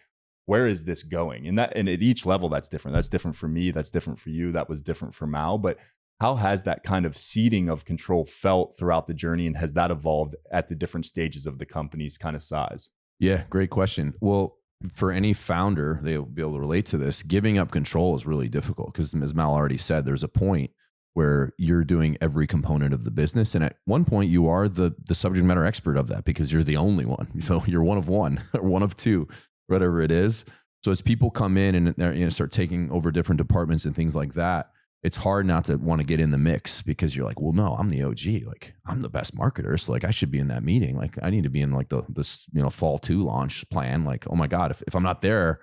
where is this going? And at each level, that's different. That's different for me. That's different for you. That was different for Mal. But how has that kind of seeding of control felt throughout the journey, and has that evolved at the different stages of the company's kind of size? Yeah, great question. Well, for any founder, they'll be able to relate to this. Giving up control is really difficult, because as Mal already said, there's a point where you're doing every component of the business. And at one point you are the subject matter expert of that, because you're the only one. So you're one of one or one of two, whatever it is. So as people come in and start taking over different departments and things like that, it's hard not to want to get in the mix, because you're like, well, no, I'm the OG. Like, I'm the best marketer. So like, I should be in that meeting. Like, I need to be in like the fall 2 launch plan. Like, oh my God, if I'm not there,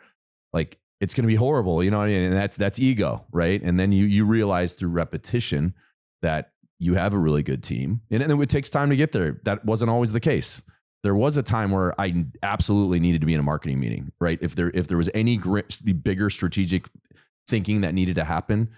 like, it's going to be horrible. You know what I mean? And that's ego. Right. And then you realize through repetition that you have a really good team, and it takes time to get there. That wasn't always the case. There was a time where I absolutely needed to be in a marketing meeting, right? If there was any bigger strategic thinking that needed to happen,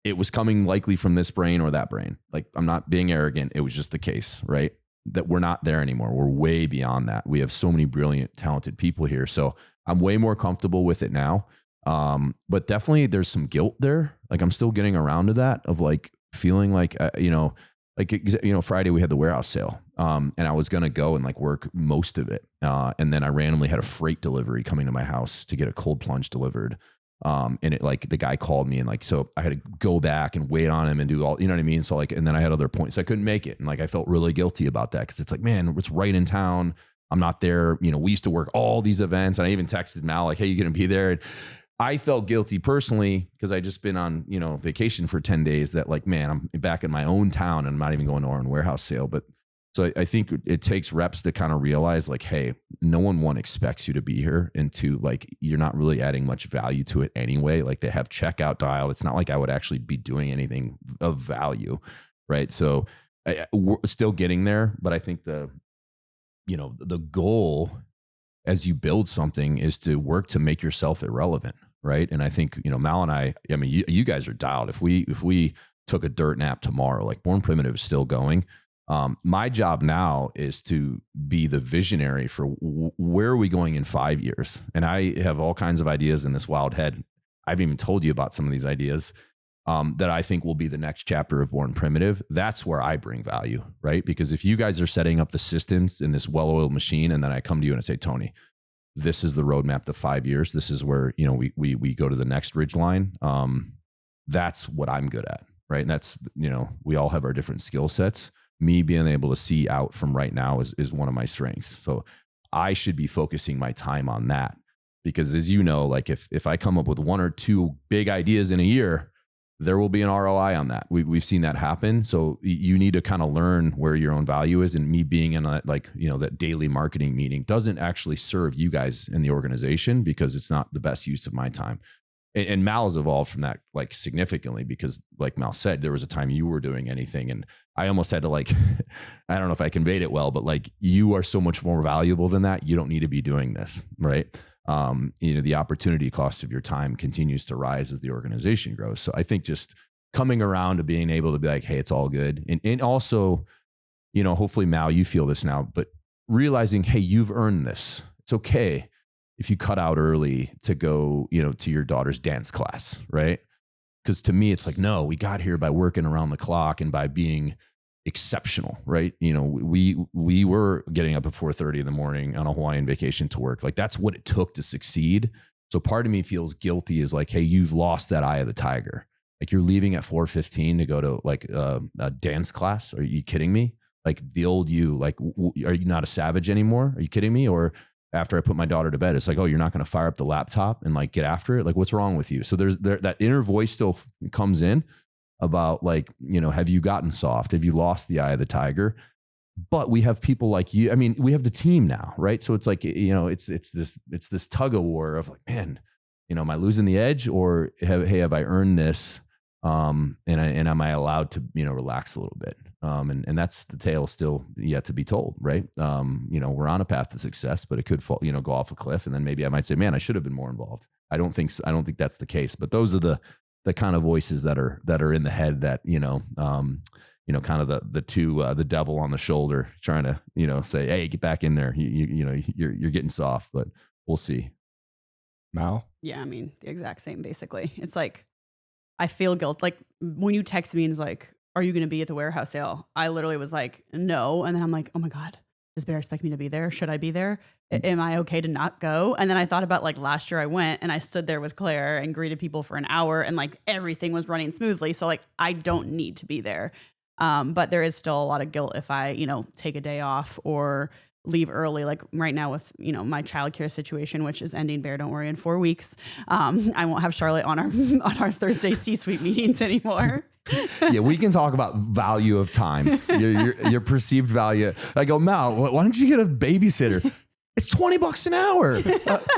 it was coming likely from this brain or that brain. Like, I'm not being arrogant. It was just the case, right? That we're not there anymore. We're way beyond that. We have so many brilliant, talented people here. So I'm way more comfortable with it now. But definitely there's some guilt there. Like, I'm still getting around to that, of like feeling like, Friday we had the warehouse sale. And I was going to go and like work most of it. And then I randomly had a freight delivery coming to my house to get a cold plunge delivered. And it, like, the guy called me, and like, so I had to go back and wait on him and do all, you know what I mean? So like, and then I had other points. I couldn't make it. And like, I felt really guilty about that, 'cause it's like, man, it's right in town. I'm not there. You know, we used to work all these events, and I even texted Mal like, hey, you going to be there? And I felt guilty personally because I just been on, you know, vacation for 10 days that like, man, I'm back in my own town and I'm not even going to our own warehouse sale. But so I think it takes reps to kind of realize like, hey, no one expects you to be here, and two, like, you're not really adding much value to it anyway. Like they have checkout dialed. It's not like I would actually be doing anything of value. Right. So we're still getting there, but I think the goal as you build something is to work to make yourself irrelevant. Right. And I think, you know, Mal and I mean, you guys are dialed. If we took a dirt nap tomorrow, like Born Primitive is still going. My job now is to be the visionary for where are we going in 5 years? And I have all kinds of ideas in this wild head. I've even told you about some of these ideas that I think will be the next chapter of Born Primitive. That's where I bring value, right? Because if you guys are setting up the systems in this well-oiled machine, and then I come to you and I say, Tony, this is the roadmap to 5 years. This is where, you know, we go to the next ridge line. That's what I'm good at, right? And that's, you know, we all have our different skill sets. Me being able to see out from right now is one of my strengths. So I should be focusing my time on that, because as you know, like if I come up with 1 or 2 big ideas in a year, there will be an ROI on that. We've seen that happen. So you need to kind of learn where your own value is. And me being in a, like, you know, that daily marketing meeting doesn't actually serve you guys in the organization, because it's not the best use of my time. And Mal has evolved from that like significantly, because like Mal said, there was a time you were doing anything and I almost had to like, I don't know if I conveyed it well, but like, you are so much more valuable than that. You don't need to be doing this. Right. You know, the opportunity cost of your time continues to rise as the organization grows. So I think just coming around to being able to be like, hey, it's all good. And also, you know, hopefully Mal, you feel this now, but realizing, hey, you've earned this. It's okay if you cut out early to go, you know, to your daughter's dance class, right? Because to me, it's like, no, we got here by working around the clock and by being exceptional, right? You know, we were getting up at 4:30 in the morning on a Hawaiian vacation to work. Like that's what it took to succeed. So part of me feels guilty is like, hey, you've lost that eye of the tiger. Like you're leaving at 4:15 to go to like a dance class. Are you kidding me? Like the old you, like, are you not a savage anymore? Are you kidding me? Or after I put my daughter to bed, it's like, oh, you're not going to fire up the laptop and like get after it. Like what's wrong with you? So there's that inner voice still comes in about like, you know, have you gotten soft? Have you lost the eye of the tiger? But we have people like you. I mean, we have the team now, right? So it's like, you know, it's this tug of war of like, man, you know, am I losing the edge, or have I earned this? And am I allowed to, you know, relax a little bit? And that's the tale still yet to be told, right? You know, we're on a path to success, but it could fall, you know, go off a cliff, and then maybe I might say, man, I should have been more involved. I don't think that's the case. But those are the kind of voices that are in the head that, you know, kind of the devil on the shoulder trying to, you know, say, hey, get back in there. You know, you're getting soft, but we'll see. Mal? Yeah, I mean, the exact same, basically. It's like, I feel guilt. Like when you text me and it's like, are you going to be at the warehouse sale? I literally was like, no. And then I'm like, oh my God, does Bear expect me to be there? Should I be there? Am I okay to not go? And then I thought about like last year I went and I stood there with Claire and greeted people for an hour and like everything was running smoothly. So like, I don't need to be there. But there is still a lot of guilt if I, you know, take a day off or leave early. Like right now with, you know, my childcare situation, which is ending, Bear, don't worry, in 4 weeks. I won't have Charlotte on our Thursday C-suite meetings anymore. Yeah, we can talk about value of time, your perceived value. I go, Mal, why don't you get a babysitter? It's $20 an hour.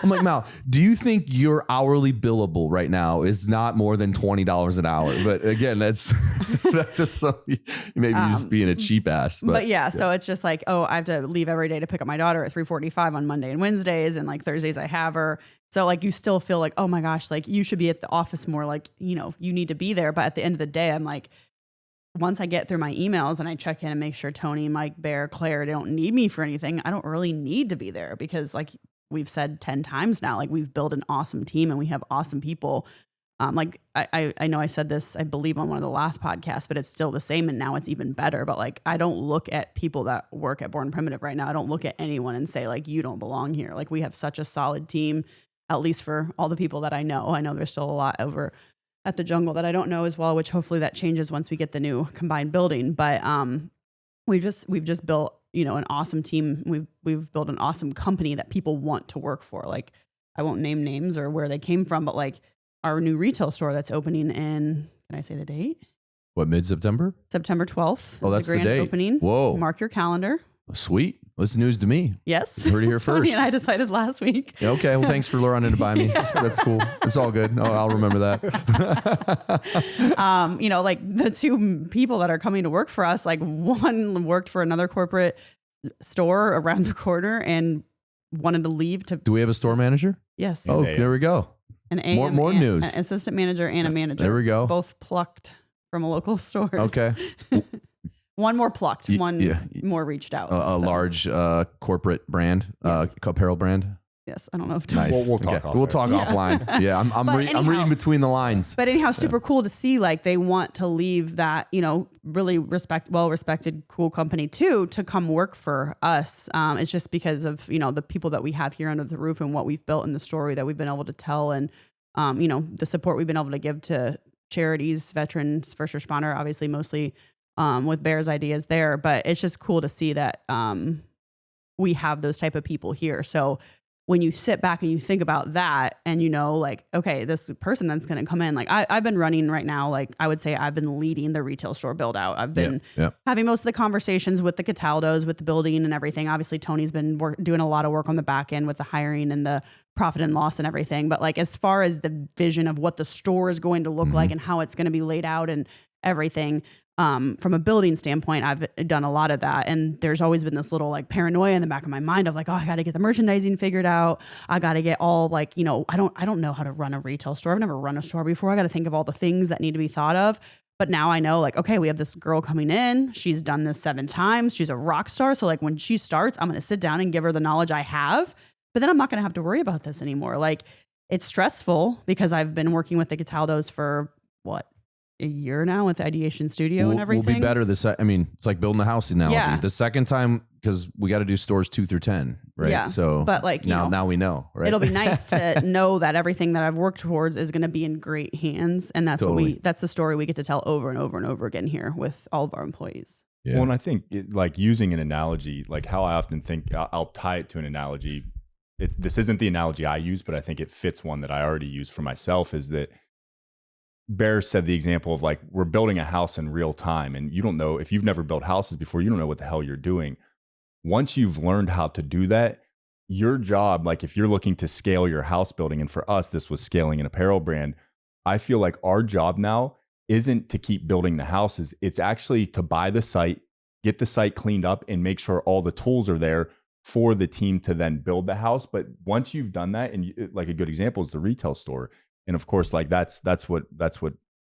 I'm like, Mal, do you think your hourly billable right now is not more than $20 an hour? But again, that's just something, maybe just being a cheap ass. But yeah, so it's just like, oh, I have to leave every day to pick up my daughter at 3:45 on Monday and Wednesdays, and like Thursdays I have her. So like you still feel like, oh my gosh, like you should be at the office more, like, you know, you need to be there. But at the end of the day, I'm like, once I get through my emails and I check in and make sure Tony, Mike, Bear, Claire don't need me for anything, I don't really need to be there, because like we've said 10 times now, like we've built an awesome team and we have awesome people. Like I know I said this, I believe on one of the last podcasts, but it's still the same and now it's even better. But like, I don't look at people that work at Born Primitive right now. I don't look at anyone and say like, you don't belong here. Like we have such a solid team, at least for all the people that I know. I know there's still a lot over at the Jungle that I don't know as well, which hopefully that changes once we get the new combined building. But we've just built an awesome team. We've built an awesome company that people want to work for. Like, I won't name names or where they came from, but like our new retail store that's opening in, can I say the date? What, mid-September? September 12th. Oh, that's the grand the date. opening. Whoa. Mark your calendar. Sweet. That's news to me. Yes. Heard it here Tony first. and I decided last week. Yeah, okay. Well, thanks for running to buy me. That's cool. It's all good. Oh, I'll remember that. Like the two people that are coming to work for us, like one worked for another corporate store around the corner and wanted to leave to. Do we have a store manager? Yes. Oh, there we go. An AM, more news. An assistant manager and a manager. There we go. Both plucked from a local store. Okay. One more plucked. One more reached out. A large corporate brand, Yes. apparel brand. Yes, I don't know if Nice. We'll talk off We'll air. talk offline. Yeah, I'm reading between the lines. But anyhow, super cool to see like they want to leave that, really well-respected, cool company too, to come work for us. It's just because of, the people that we have here under the roof and what we've built in the story that we've been able to tell and, the support we've been able to give to charities, veterans, first responder, obviously mostly with Bear's ideas there. But it's just cool to see that we have those type of people here. So when you sit back and you think about that and like, okay, this person that's going to come in, like I've been running right now, like I would say I've been leading the retail store build out. I've been having most of the conversations with the Cataldos, with the building and everything. Obviously Tony's been doing a lot of work on the back end with the hiring and the profit and loss and everything. But like, as far as the vision of what the store is going to look like and how it's going to be laid out and everything, from a building standpoint, I've done a lot of that. And there's always been this little like paranoia in the back of my mind of like, oh, I got to get the merchandising figured out. I got to get all like, I don't know how to run a retail store. I've never run a store before. I got to think of all the things that need to be thought of. But now I know like, okay, we have this girl coming in. She's done this 7 times. She's a rock star. So like when she starts, I'm going to sit down and give her the knowledge I have, but then I'm not going to have to worry about this anymore. Like it's stressful because I've been working with the Cataldos for a year now with the ideation studio and everything. We'll be better it's like building a house analogy. Yeah. The second time, because we got to do stores 2 through 10, right? Yeah. So, but like now we know, right? It'll be nice to know that everything that I've worked towards is going to be in great hands, and that's Totally. that's the story we get to tell over and over and over again here with all of our employees. Yeah. Well, and I think like using an analogy, like how I often think I'll tie it to an analogy. This isn't the analogy I use, but I think it fits one that I already use for myself. Is that Bear said the example of like, we're building a house in real time. And you don't know, if you've never built houses before, you don't know what the hell you're doing. Once you've learned how to do that, your job, like if you're looking to scale your house building, and for us, this was scaling an apparel brand. I feel like our job now isn't to keep building the houses. It's actually to buy the site, get the site cleaned up and make sure all the tools are there for the team to then build the house. But once you've done that, and like a good example is the retail store. And of course, like that's what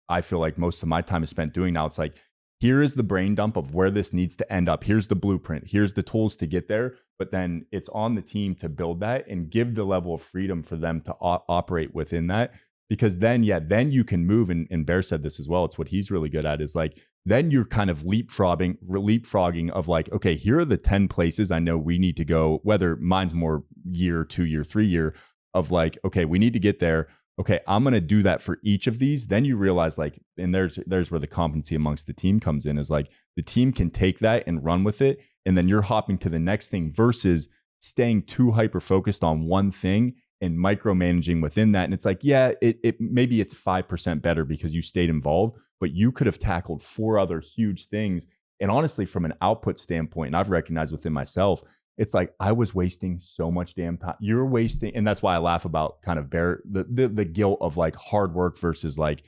I feel like most of my time is spent doing now. It's like, here is the brain dump of where this needs to end up. Here's the blueprint. Here's the tools to get there. But then it's on the team to build that and give the level of freedom for them to operate within that. Because then you can move. And Bear said this as well. It's what he's really good at, is like, then you're kind of leapfrogging of like, okay, here are the 10 places I know we need to go, whether mine's more year, 2 year, 3 year, of like, okay, we need to get there. Okay, I'm going to do that for each of these. Then you realize like, and there's where the competency amongst the team comes in, is like the team can take that and run with it. And then you're hopping to the next thing versus staying too hyper focused on one thing and micromanaging within that. And it's like, yeah, it maybe it's 5% better because you stayed involved, but you could have tackled 4 other huge things. And honestly, from an output standpoint, and I've recognized within myself, it's like I was wasting so much damn time. You're wasting, and that's why I laugh about kind of the guilt of like hard work versus like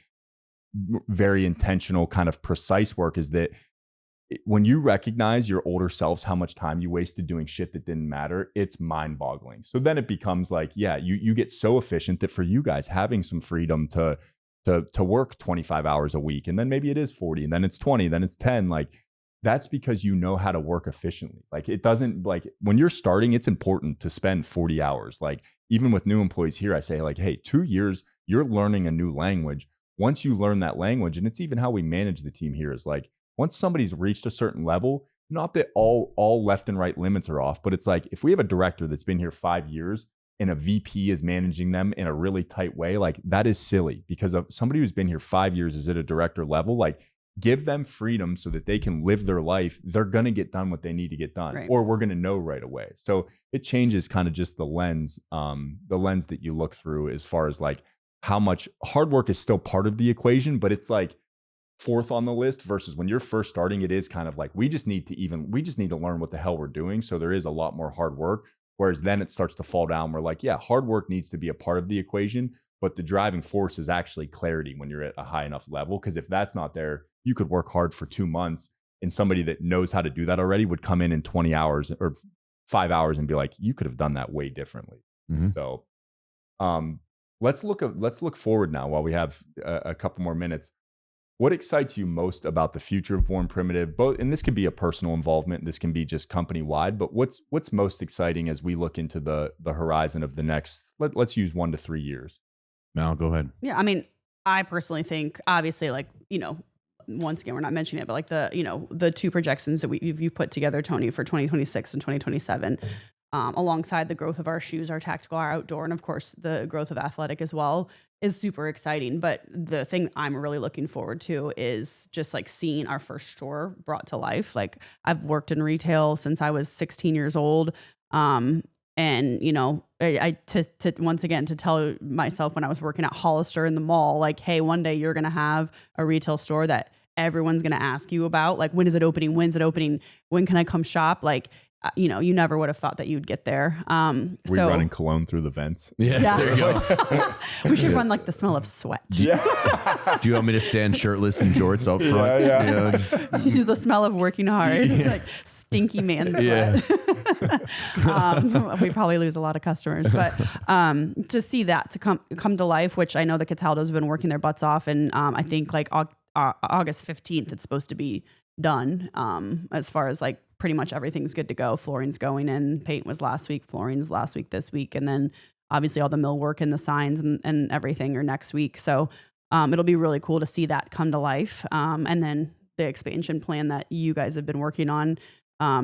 very intentional kind of precise work, is that when you recognize your older selves, how much time you wasted doing shit that didn't matter, it's mind boggling. So then it becomes like, yeah, you get so efficient that for you guys having some freedom to work 25 hours a week, and then maybe it is 40, and then it's 20, then it's 10, like, that's because you know how to work efficiently. Like it doesn't, like when you're starting, it's important to spend 40 hours. Like even with new employees here, I say like, hey, 2 years, you're learning a new language. Once you learn that language, and it's even how we manage the team here, is like, once somebody's reached a certain level, not that all left and right limits are off, but it's like, if we have a director that's been here 5 years and a VP is managing them in a really tight way, like that is silly, because of somebody who's been here 5 years is at a director level, like give them freedom so that they can live their life. They're going to get done what they need to get done, Right. or we're going to know right away. So it changes kind of just the lens that you look through as far as like how much hard work is still part of the equation, but it's like fourth on the list versus when you're first starting, it is kind of like, we just need to learn what the hell we're doing. So there is a lot more hard work. Whereas then it starts to fall down. We're like, yeah, hard work needs to be a part of the equation, but the driving force is actually clarity when you're at a high enough level. Because if that's not there, you could work hard for 2 months and somebody that knows how to do that already would come in 20 hours or 5 hours and be like, you could have done that way differently. Mm-hmm. So let's look forward now while we have a couple more minutes. What excites you most about the future of Born Primitive? Both, and this could be a personal involvement, this can be just company wide, but what's most exciting as we look into the horizon of the next, let's use 1 to 3 years? Mal, go ahead. Yeah, I mean, I personally think, obviously, like, you know, once again, we're not mentioning it, but like the 2 projections that you've put together, Tony, for 2026 and 2027, alongside the growth of our shoes, our tactical, our outdoor, and of course the growth of athletic as well, is super exciting. But the thing I'm really looking forward to is just like seeing our first store brought to life. Like, I've worked in retail since I was 16 years old. And, you know, I once again, to tell myself when I was working at Hollister in the mall, like, hey, one day you're going to have a retail store that everyone's going to ask you about. Like, when is it opening? When's it opening? When can I come shop? Like, you know, you never would have thought that you'd get there. We're running cologne through the vents. Yeah. There you go. We should run like the smell of sweat. Yeah. Do you want me to stand shirtless in jorts out front? Yeah. You know, just, The smell of working hard. It's like stinky man sweat. Yeah. We probably lose a lot of customers, but to see that to come to life, which I know the Cataldos have been working their butts off, and I think like August 15th it's supposed to be done. As far as like pretty much everything's good to go. Flooring's going in. Paint was last week. Flooring's last week, this week, and then obviously all the millwork and the signs and everything are next week. So it'll be really cool to see that come to life. And then the expansion plan that you guys have been working on.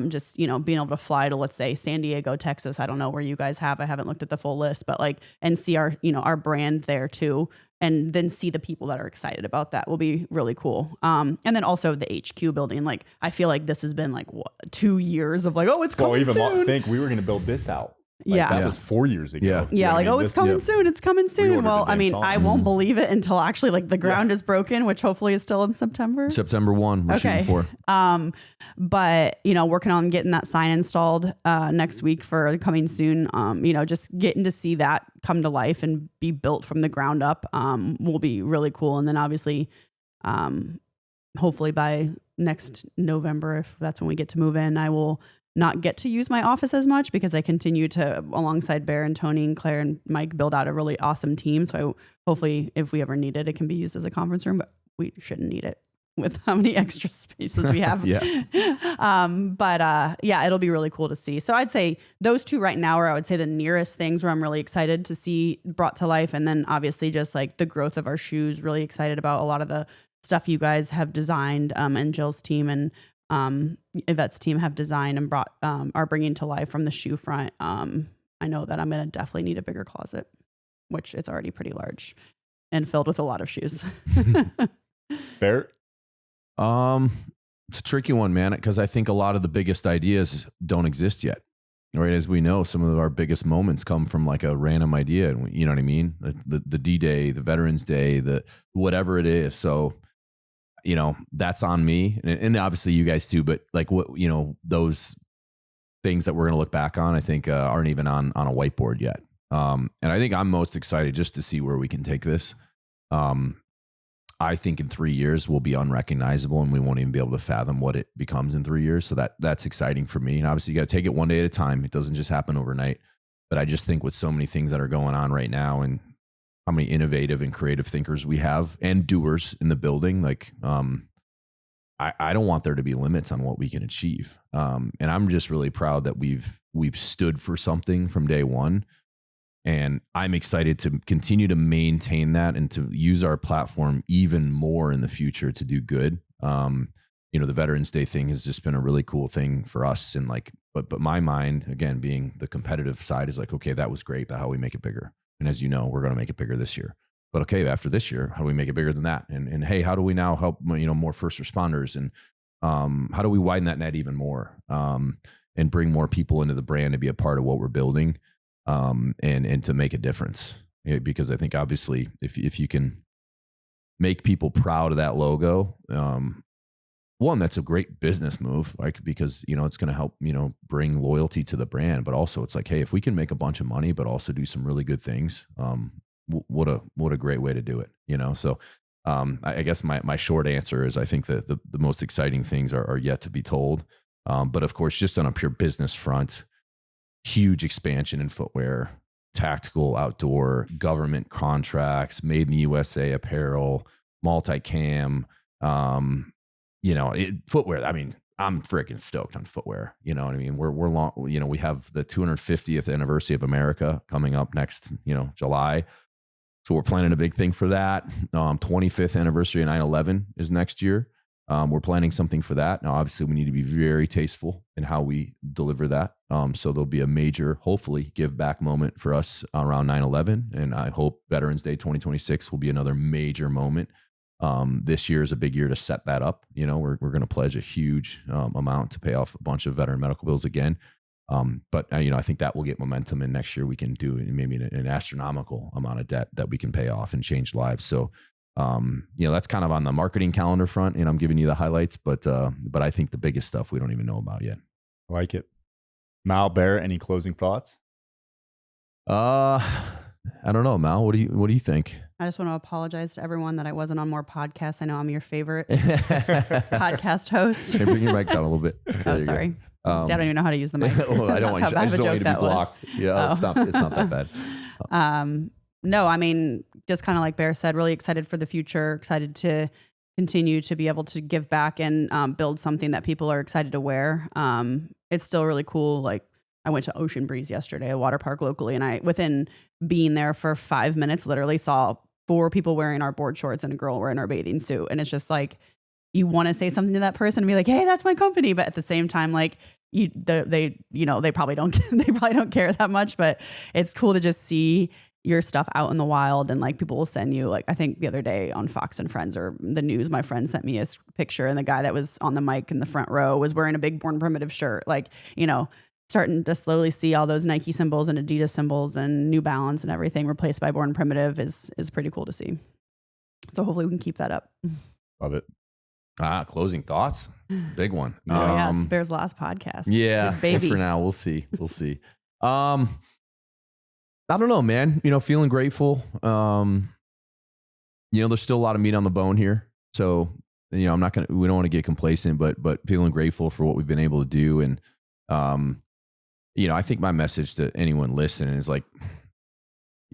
Just, you know, being able to fly to, let's say, San Diego, Texas. I don't know where you guys have. I haven't looked at the full list, but like, and see our, you know, our brand there too. And then see the people that are excited about that will be really cool. And then also the HQ building. Like, I feel like this has been like 2 years of like, oh, it's coming soon. Well, even think we were going to build this out. Like, that was 4 years ago. Yeah. You know Yeah, what like, I mean? oh, it's coming soon. It's coming soon. Well, I mean, I won't believe it until actually like the ground is broken, which hopefully is still in September. September 1, we're shooting for. But, you know, working on getting that sign installed next week for coming soon. You know, just getting to see that come to life and be built from the ground up will be really cool. And then obviously, hopefully by next November, if that's when we get to move in, I will not get to use my office as much because I continue to, alongside Bear and Tony and Claire and Mike, build out a really awesome team. So hopefully if we ever need it, it can be used as a conference room, but we shouldn't need it with how many extra spaces we have. Yeah. Yeah, it'll be really cool to see. So I'd say those 2 right now are, I would say, the nearest things where I'm really excited to see brought to life. And then obviously just like the growth of our shoes, really excited about a lot of the stuff you guys have designed, and Jill's team and Yvette's team have designed and brought, are bringing to life from the shoe front. I know that I'm going to definitely need a bigger closet, which it's already pretty large and filled with a lot of shoes. Fair. It's a tricky one, man, because I think a lot of the biggest ideas don't exist yet. Right, as we know, some of our biggest moments come from like a random idea. You know what I mean? The D-Day, the Veterans Day, the whatever it is. So, you know, that's on me, and obviously you guys too. But like, what, you know, those things that we're going to look back on, I think aren't even on a whiteboard yet. And I think I'm most excited just to see where we can take this. I think in 3 years we'll be unrecognizable and we won't even be able to fathom what it becomes in 3 years. So that's exciting for me. And obviously you got to take it one day at a time. It doesn't just happen overnight. But I just think with so many things that are going on right now and how many innovative and creative thinkers we have and doers in the building, like I don't want there to be limits on what we can achieve. And I'm just really proud that we've stood for something from day one. And I'm excited to continue to maintain that and to use our platform even more in the future to do good. You know, the Veterans Day thing has just been a really cool thing for us. And like, but my mind, again, being the competitive side, is like, okay, that was great, but how do we make it bigger? And as you know, we're going to make it bigger this year. but okay, after this year, how do we make it bigger than that? And hey, how do we now help, more first responders? And how do we widen that net even more? And bring more people into the brand to be a part of what we're building, and to make a difference. Because I think obviously if you can make people proud of that logo, one, that's a great business move, like, because, it's going to help, bring loyalty to the brand, but also it's like, hey, if we can make a bunch of money, but also do some really good things, what a great way to do it, So, I guess my short answer is I think that the most exciting things are yet to be told. But of course, just on a pure business front, huge expansion in footwear, tactical, outdoor, government contracts, made in the USA apparel, multicam, footwear. I mean, I'm freaking stoked on footwear. You know what I mean? We're long, we have the 250th anniversary of America coming up next, July. So we're planning a big thing for that. 25th anniversary of 9/11 is next year. We're planning something for that. Now, obviously, we need to be very tasteful in how we deliver that. So there'll be a major, hopefully, give back moment for us around 9/11. And I hope Veterans Day 2026 will be another major moment. This year is a big year to set that up. We're going to pledge a huge amount to pay off a bunch of veteran medical bills again. But I think that will get momentum, and next year we can do maybe an astronomical amount of debt that we can pay off and change lives. So, that's kind of on the marketing calendar front, and I'm giving you the highlights, but I think the biggest stuff we don't even know about yet. I like it. Mal, Bear, any closing thoughts? I don't know, Mal. What do you think? I just want to apologize to everyone that I wasn't on more podcasts. I know I'm your favorite podcast host. Hey, bring your mic down a little bit. Oh, sorry. See, I don't even know how to use the mic. Well, I don't want you, I just don't want you to be blocked. Yeah, it's not that bad. No, I mean, just kind of like Bear said, really excited for the future, excited to continue to be able to give back and build something that people are excited to wear. It's still really cool. Like, I went to Ocean Breeze yesterday, a water park locally, and I, within being there for 5 minutes, literally saw 4 people wearing our board shorts and a girl wearing our bathing suit. And it's just like, you want to say something to that person and be like, hey, that's my company. But at the same time, like, they probably don't care that much, but it's cool to just see your stuff out in the wild. And like, people will send you, like, I think the other day on Fox and Friends or the news, my friend sent me a picture, and the guy that was on the mic in the front row was wearing a big Born Primitive shirt. Like, starting to slowly see all those Nike symbols and Adidas symbols and New Balance and everything replaced by Born Primitive is pretty cool to see. So hopefully we can keep that up. Love it. Closing thoughts. Big one. Oh yeah, it's Bear's last podcast. Yeah. His baby. For now, we'll see. I don't know, man. Feeling grateful. There's still a lot of meat on the bone here. So, we don't want to get complacent, but feeling grateful for what we've been able to do. And, I think my message to anyone listening is like,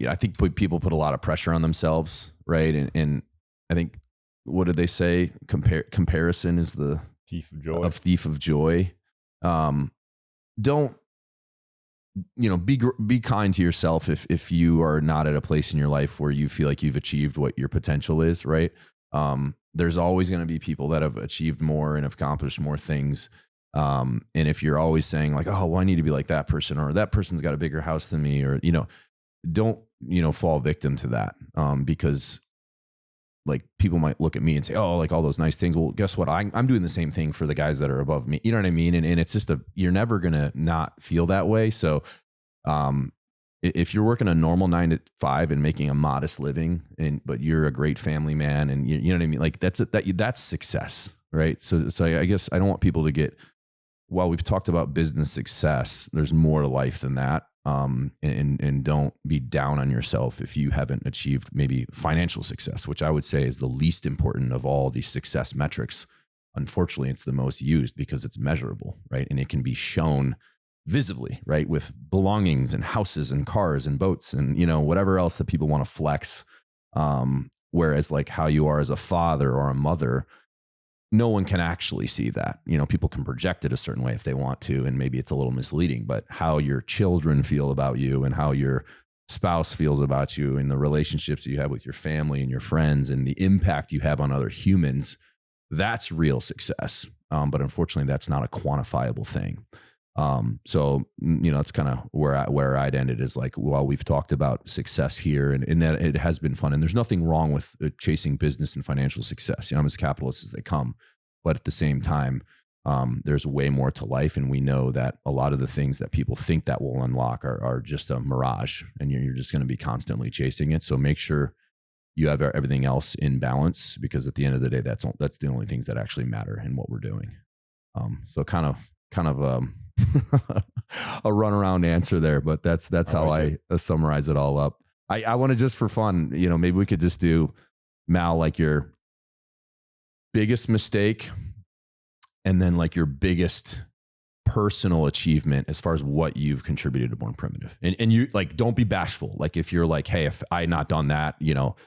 I think people put a lot of pressure on themselves. Right. And I think, what did they say? Comparison is the thief of joy. Don't, be kind to yourself if you are not at a place in your life where you feel like you've achieved what your potential is, right? There's always going to be people that have achieved more and have accomplished more things. And if you're always saying like, oh, well, I need to be like that person, or that person's got a bigger house than me, or, don't, fall victim to that. Because like, people might look at me and say, oh, like all those nice things. Well, guess what? I'm doing the same thing for the guys that are above me. You know what I mean? And it's just you're never going to not feel that way. So, if you're working a normal 9 to 5 and making a modest living, but you're a great family man, and you know what I mean? Like that's success, right? So I guess I don't want people to get, while we've talked about business success, there's more to life than that. And don't be down on yourself if you haven't achieved maybe financial success, which I would say is the least important of all these success metrics. Unfortunately, it's the most used because it's measurable, right? And it can be shown visibly, right? With belongings and houses and cars and boats and, whatever else that people want to flex. Whereas like how you are as a father or a mother, no one can actually see that. People can project it a certain way if they want to, and maybe it's a little misleading, but how your children feel about you and how your spouse feels about you and the relationships you have with your family and your friends and the impact you have on other humans, that's real success. But unfortunately, that's not a quantifiable thing. So, it's kind of where I'd ended is like, while we've talked about success here and that it has been fun and there's nothing wrong with chasing business and financial success. I'm as capitalist as they come, but at the same time, there's way more to life. And we know that a lot of the things that people think that will unlock are just a mirage, and you're just going to be constantly chasing it. So make sure you have everything else in balance, because at the end of the day, that's the only things that actually matter in what we're doing. So kind of a runaround answer there, but that's how I summarize it all up. I want to, just for fun, maybe we could just do, Mal, like your biggest mistake, and then like your biggest personal achievement as far as what you've contributed to Born Primitive. And you, like, don't be bashful. Like, if you're like, hey, if I had not done that,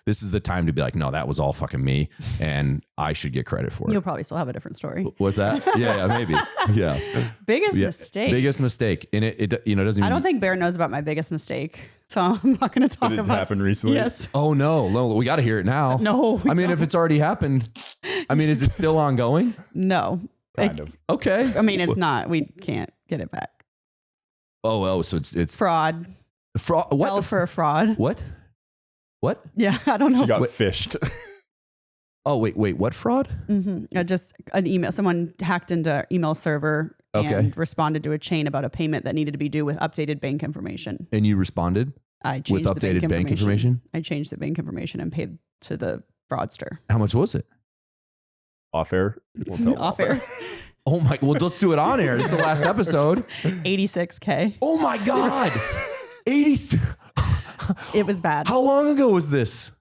this is the time to be like, no, that was all fucking me and I should get credit for it. You'll probably still have a different story. What's that? Yeah, maybe. Yeah. Biggest mistake. Biggest mistake. And it doesn't even, I don't think Bear knows about my biggest mistake, so I'm not going to talk Did it about it. happen recently? Yes. Oh no, we got to hear it now. No. I mean, if it's already happened, is it still ongoing? No. Kind of. Okay. I mean, it's not. We can't get it back. Oh, so it's Fraud. Fraud. What? Fell for a fraud. What? Yeah, I don't know. She got fished. Oh, wait, what fraud? Mm-hmm. Just an email. Someone hacked into our email server and responded to a chain about a payment that needed to be due with updated bank information. And you responded I changed with the updated bank information? I changed the bank information and paid to the fraudster. How much was it? Off air. We'll tell them Off air. Oh my, well, let's do it on air. This is the last episode. $86K. Oh my God. 80. It was bad. How long ago was this?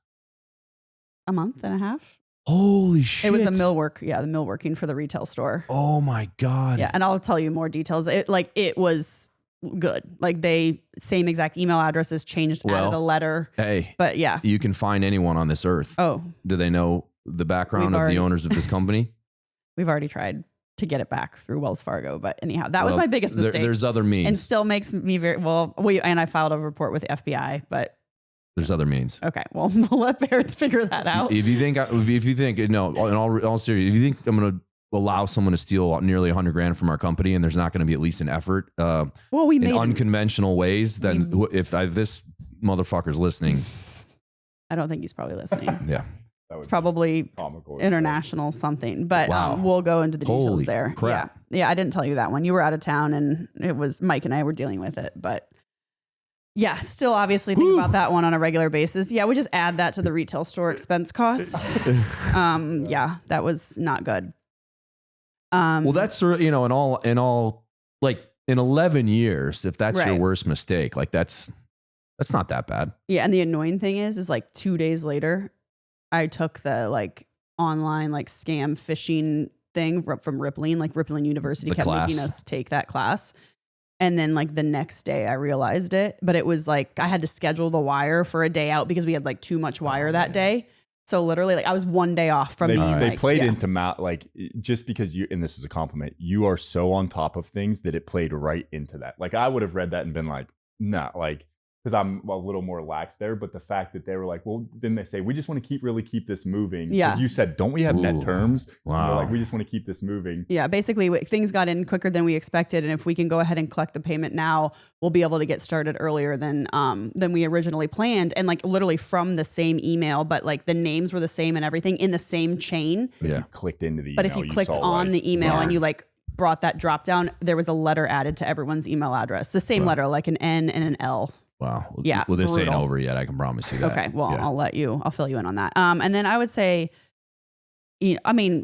A month and a half. Holy shit. It was the millworking for the retail store. Oh my God. Yeah. And I'll tell you more details. It was good. Like, same exact email addresses changed out of the letter. Hey, but yeah, you can find anyone on this earth. Oh, Do they know the background of the owners of this company? We've already tried to get it back through Wells Fargo, but anyhow, that was my biggest mistake. There's other means. And still makes me very, and I filed a report with the FBI, but there's other means. okay, well, we'll let parents figure that out. If you think, no, in all seriousness, if you think I'm going to allow someone to steal nearly $100,000 from our company and there's not going to be at least an effort, we made in unconventional ways, then if this motherfucker's listening, I don't think he's probably listening. yeah. It's probably international something, but we'll go into the details Holy there. crap. Yeah. I didn't tell you that one. You were out of town, and it was Mike and I were dealing with it, but yeah, still obviously think about that one on a regular basis. Yeah, we just add that to the retail store expense cost. Yeah, that was not good. Well, that's, in all, like, in 11 years, if that's your worst mistake, like that's not that bad. Yeah, and the annoying thing is like 2 days later, I took the online scam phishing thing from Rippling. Rippling University kept making us take that class. And then the next day I realized it, but it was I had to schedule the wire for a day out because we had too much wire that day. So literally I was 1 day off from they played into just because and this is a compliment, you are so on top of things that it played right into that. I would have read that and been nah, because I'm a little more lax there, but the fact that they were well, then they say, we just want to keep this moving. Yeah. You said, don't we have net terms? Wow. We just want to keep this moving. Yeah. Basically things got in quicker than we expected. And if we can go ahead and collect the payment now, we'll be able to get started earlier than we originally planned. And literally from the same email, but the names were the same and everything in the same chain. If you clicked into the email, but if you clicked on the email and you brought that drop down, there was a letter added to everyone's email address. The same letter, an N and an L. Wow. Yeah. Well, this ain't over yet. I can promise you that. Okay. Well, yeah. I'll fill you in on that. And then I would say, I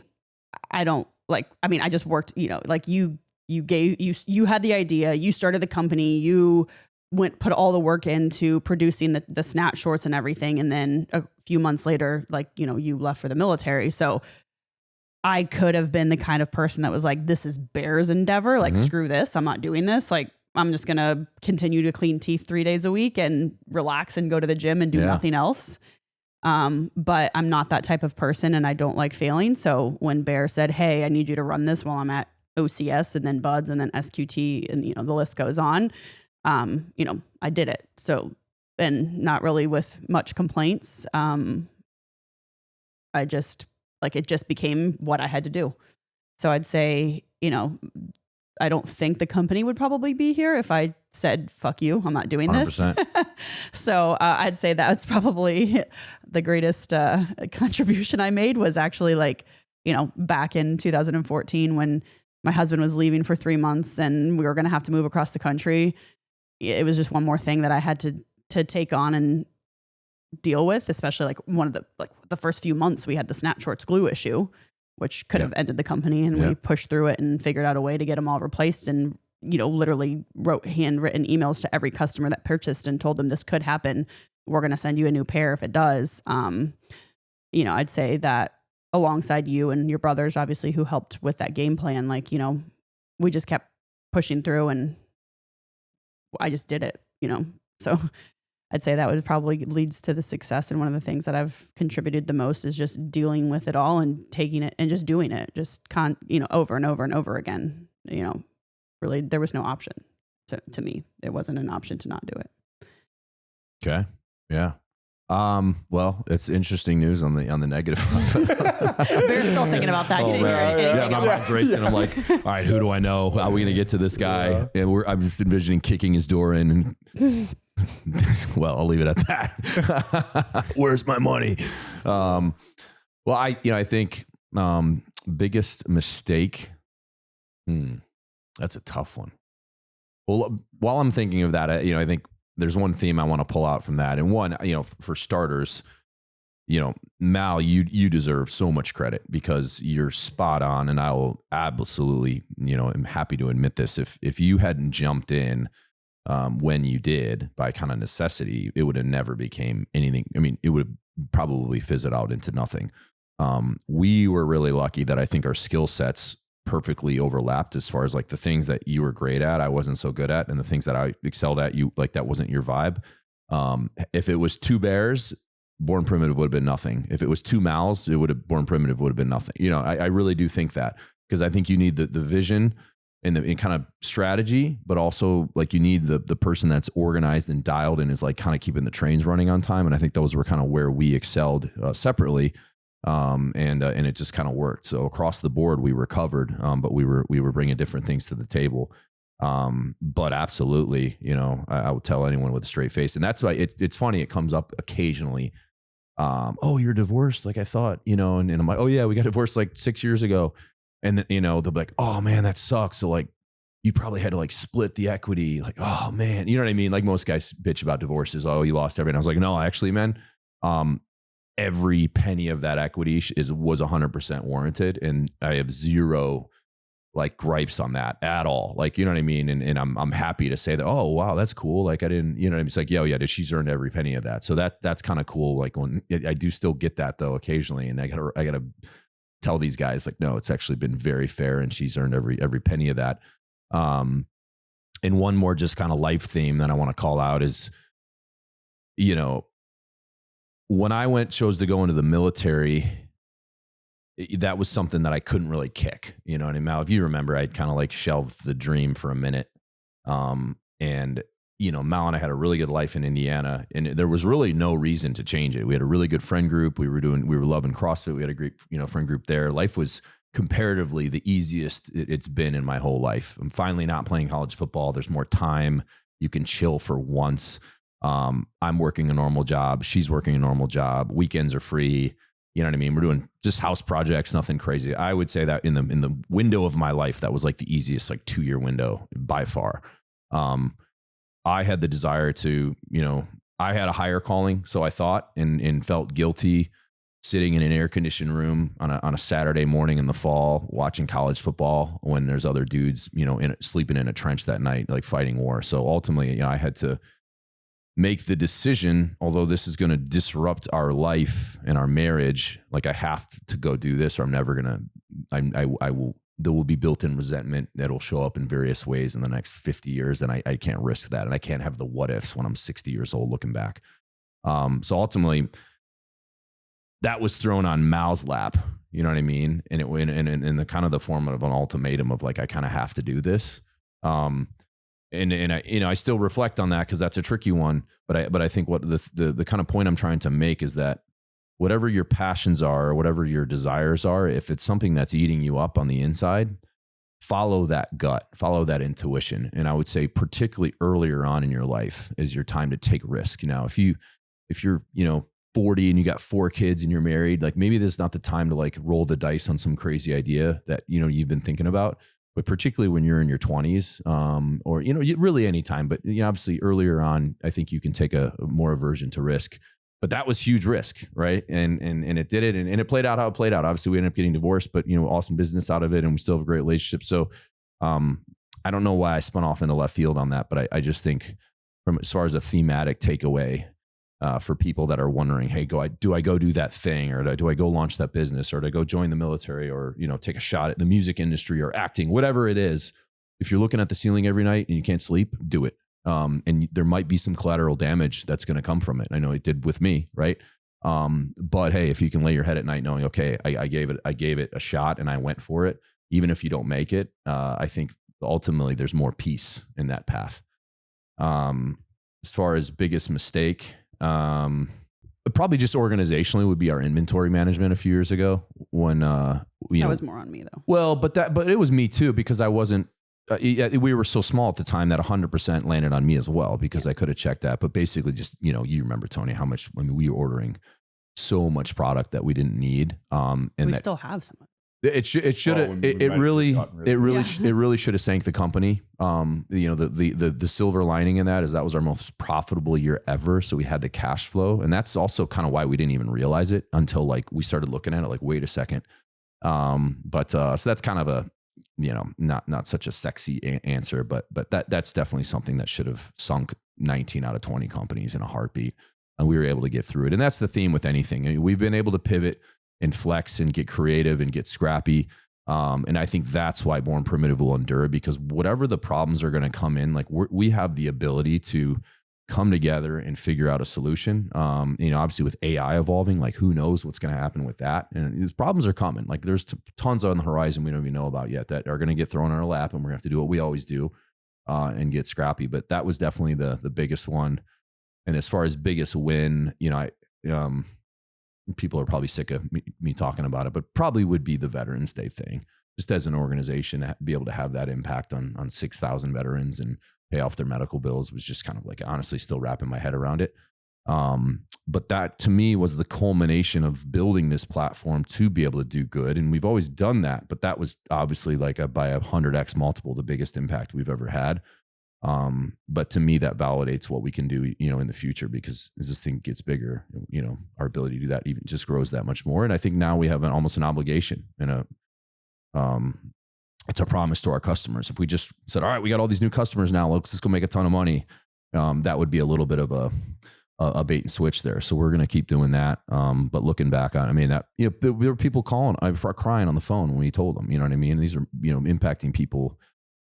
just worked, you had the idea, you started the company, you put all the work into producing the snatch shorts and everything. And then a few months later, you left for the military. So I could have been the kind of person that was this is Bear's endeavor. Screw this. I'm not doing this. I'm just going to continue to clean teeth 3 days a week and relax and go to the gym and do nothing else. But I'm not that type of person and I don't like failing. So when Bear said, hey, I need you to run this while I'm at OCS and then Buds and then SQT and, the list goes on, I did it. So, and not really with much complaints. I just, it just became what I had to do. So I'd say, I don't think the company would probably be here if I said, fuck you, I'm not doing this. 100%. So I'd say that's probably the greatest contribution I made was actually like, back in 2014 when my husband was leaving for 3 months and we were going to have to move across the country. It was just one more thing that I had to take on and deal with, especially like one of the first few months we had the snap shorts glue issue, which could have ended the company, and we pushed through it and figured out a way to get them all replaced, and literally wrote handwritten emails to every customer that purchased and told them this could happen. We're going to send you a new pair if it does. I'd say that alongside you and your brothers, obviously, who helped with that game plan, we just kept pushing through, and I just did it, so I'd say that would probably leads to the success. And one of the things that I've contributed the most is just dealing with it all and taking it and just doing it, just over and over and over again. Really, there was no option to me. There wasn't an option to not do it. Okay. Yeah. Well, it's interesting news on the negative front. Bear's still thinking about that. Oh, man. My mind's racing. I'm like, all right, who do I know? How are we going to get to this guy? Yeah. And I'm just envisioning kicking his door in and well, I'll leave it at that. Where's my money? Well, I think biggest mistake. That's a tough one. Well, while I'm thinking of that, I think there's one theme I want to pull out from that. And one, for starters, Mal, you deserve so much credit because you're spot on. And I will absolutely, am happy to admit this. If you hadn't jumped in when you did by kind of necessity, it would have never became anything. I mean, it would have probably fizzled out into nothing. We were really lucky that I think our skill sets perfectly overlapped as far as like the things that you were great at, I wasn't so good at, and the things that I excelled at, that wasn't your vibe. If it was two Bears, Born Primitive would have been nothing. If it was two Mals, Born Primitive would have been nothing. I really do think that, because I think you need the vision and the kind of strategy, but also like you need the person that's organized and dialed and is like kind of keeping the trains running on time. And I think those were kind of where we excelled separately. And it just kind of worked. So across the board, we recovered, but we were bringing different things to the table. But absolutely, I would tell anyone with a straight face, and that's why it's funny. It comes up occasionally. Oh, you're divorced? Like I thought, and I'm like, oh yeah, we got divorced like 6 years ago. And then, they'll be like, oh man, that sucks. So like, you probably had to like split the equity. Like, oh man, you know what I mean? Like most guys bitch about divorces. Oh, you lost everything. I was like, no, actually, man, every penny of that equity was 100% warranted. And I have zero like gripes on that at all. Like, you know what I mean? And I'm happy to say that, oh, wow, that's cool. Like I didn't, what I mean? It's like, yeah, she's earned every penny of that. So that's kind of cool. Like when I do still get that though, occasionally. And I gotta tell these guys like, no, it's actually been very fair. And she's earned every penny of that. And one more just kind of life theme that I want to call out is, when I chose to go into the military, that was something that I couldn't really kick. You know what I mean? Now, if you remember, I'd kind of like shelved the dream for a minute. And Mal and I had a really good life in Indiana, and there was really no reason to change it. We had a really good friend group. We were loving CrossFit. We had a great, friend group there. Life was comparatively the easiest it's been in my whole life. I'm finally not playing college football. There's more time. You can chill for once. I'm working a normal job. She's working a normal job. Weekends are free. You know what I mean? We're doing just house projects, nothing crazy. I would say that in the window of my life, that was like the easiest, like 2-year window by far. I had the desire to, I had a higher calling. So I thought and felt guilty sitting in an air conditioned room on a Saturday morning in the fall, watching college football when there's other dudes, sleeping in a trench that night, like fighting war. So ultimately, I had to make the decision, although this is going to disrupt our life and our marriage, like I have to go do this, or I'm never going to, there will be built-in resentment that'll show up in various ways in the next 50 years. And I can't risk that. And I can't have the what ifs when I'm 60 years old looking back. So ultimately that was thrown on Mal's lap, you know what I mean? And it went in the kind of the form of an ultimatum of like, I kind of have to do this. And I still reflect on that because that's a tricky one. But I think what the kind of point I'm trying to make is that whatever your passions are, or whatever your desires are, if it's something that's eating you up on the inside, follow that gut, follow that intuition. And I would say particularly earlier on in your life is your time to take risk. Now, if you're, 40 and you got 4 kids and you're married, like maybe this is not the time to like roll the dice on some crazy idea that, you've been thinking about, but particularly when you're in your 20s, or, really any time, but obviously earlier on, I think you can take a more aversion to risk, but that was huge risk. Right. And it did it. And it played out how it played out. Obviously we ended up getting divorced, but awesome business out of it. And we still have a great relationship. So, I don't know why I spun off into left field on that, but I just think from as far as a thematic takeaway, for people that are wondering, hey, do I go do that thing, or do I go launch that business, or do I go join the military, or take a shot at the music industry or acting, whatever it is. If you're looking at the ceiling every night and you can't sleep, do it. And there might be some collateral damage that's going to come from it. I know it did with me, right? But hey, if you can lay your head at night knowing, okay, I gave it a shot and I went for it, even if you don't make it, I think ultimately there's more peace in that path. As far as biggest mistake, probably just organizationally would be our inventory management a few years ago when, that was more on me though. Well, but it was me too, because I wasn't, we were so small at the time that 100% landed on me as well, because I could have checked that. But basically just, you remember, Tony, how much, we were ordering so much product that we didn't need. And we still have some. It really should have sank the company. The silver lining in that is that was our most profitable year ever. So we had the cash flow, and that's also kind of why we didn't even realize it until like we started looking at it. Like, wait a second. So that's kind of a, not such a sexy answer, but that's definitely something that should have sunk 19 out of 20 companies in a heartbeat, and we were able to get through it. And that's the theme with anything. I mean, we've been able to pivot and flex and get creative and get scrappy. And I think that's why Born Primitive will endure, because whatever the problems are going to come in, like we have the ability to come together and figure out a solution. Obviously with AI evolving, like who knows what's going to happen with that. And these problems are coming. Like there's tons on the horizon we don't even know about yet that are going to get thrown in our lap, and we're going to have to do what we always do and get scrappy. But that was definitely the biggest one. And as far as biggest win, people are probably sick of me talking about it, but probably would be the Veterans Day thing. Just as an organization, be able to have that impact on 6,000 veterans and pay off their medical bills was just kind of like, honestly, still wrapping my head around it. But that to me was the culmination of building this platform to be able to do good. And we've always done that, but that was obviously like by 100x multiple, the biggest impact we've ever had. But to me, that validates what we can do, in the future, because as this thing gets bigger, our ability to do that even just grows that much more. And I think now we have almost an obligation and it's a promise to our customers. If we just said, all right, we got all these new customers now, let's just go make a ton of money. That would be a little bit of a bait and switch there. So we're going to keep doing that. But looking back on, there were people crying on the phone when we told them, you know what I mean? These are, impacting people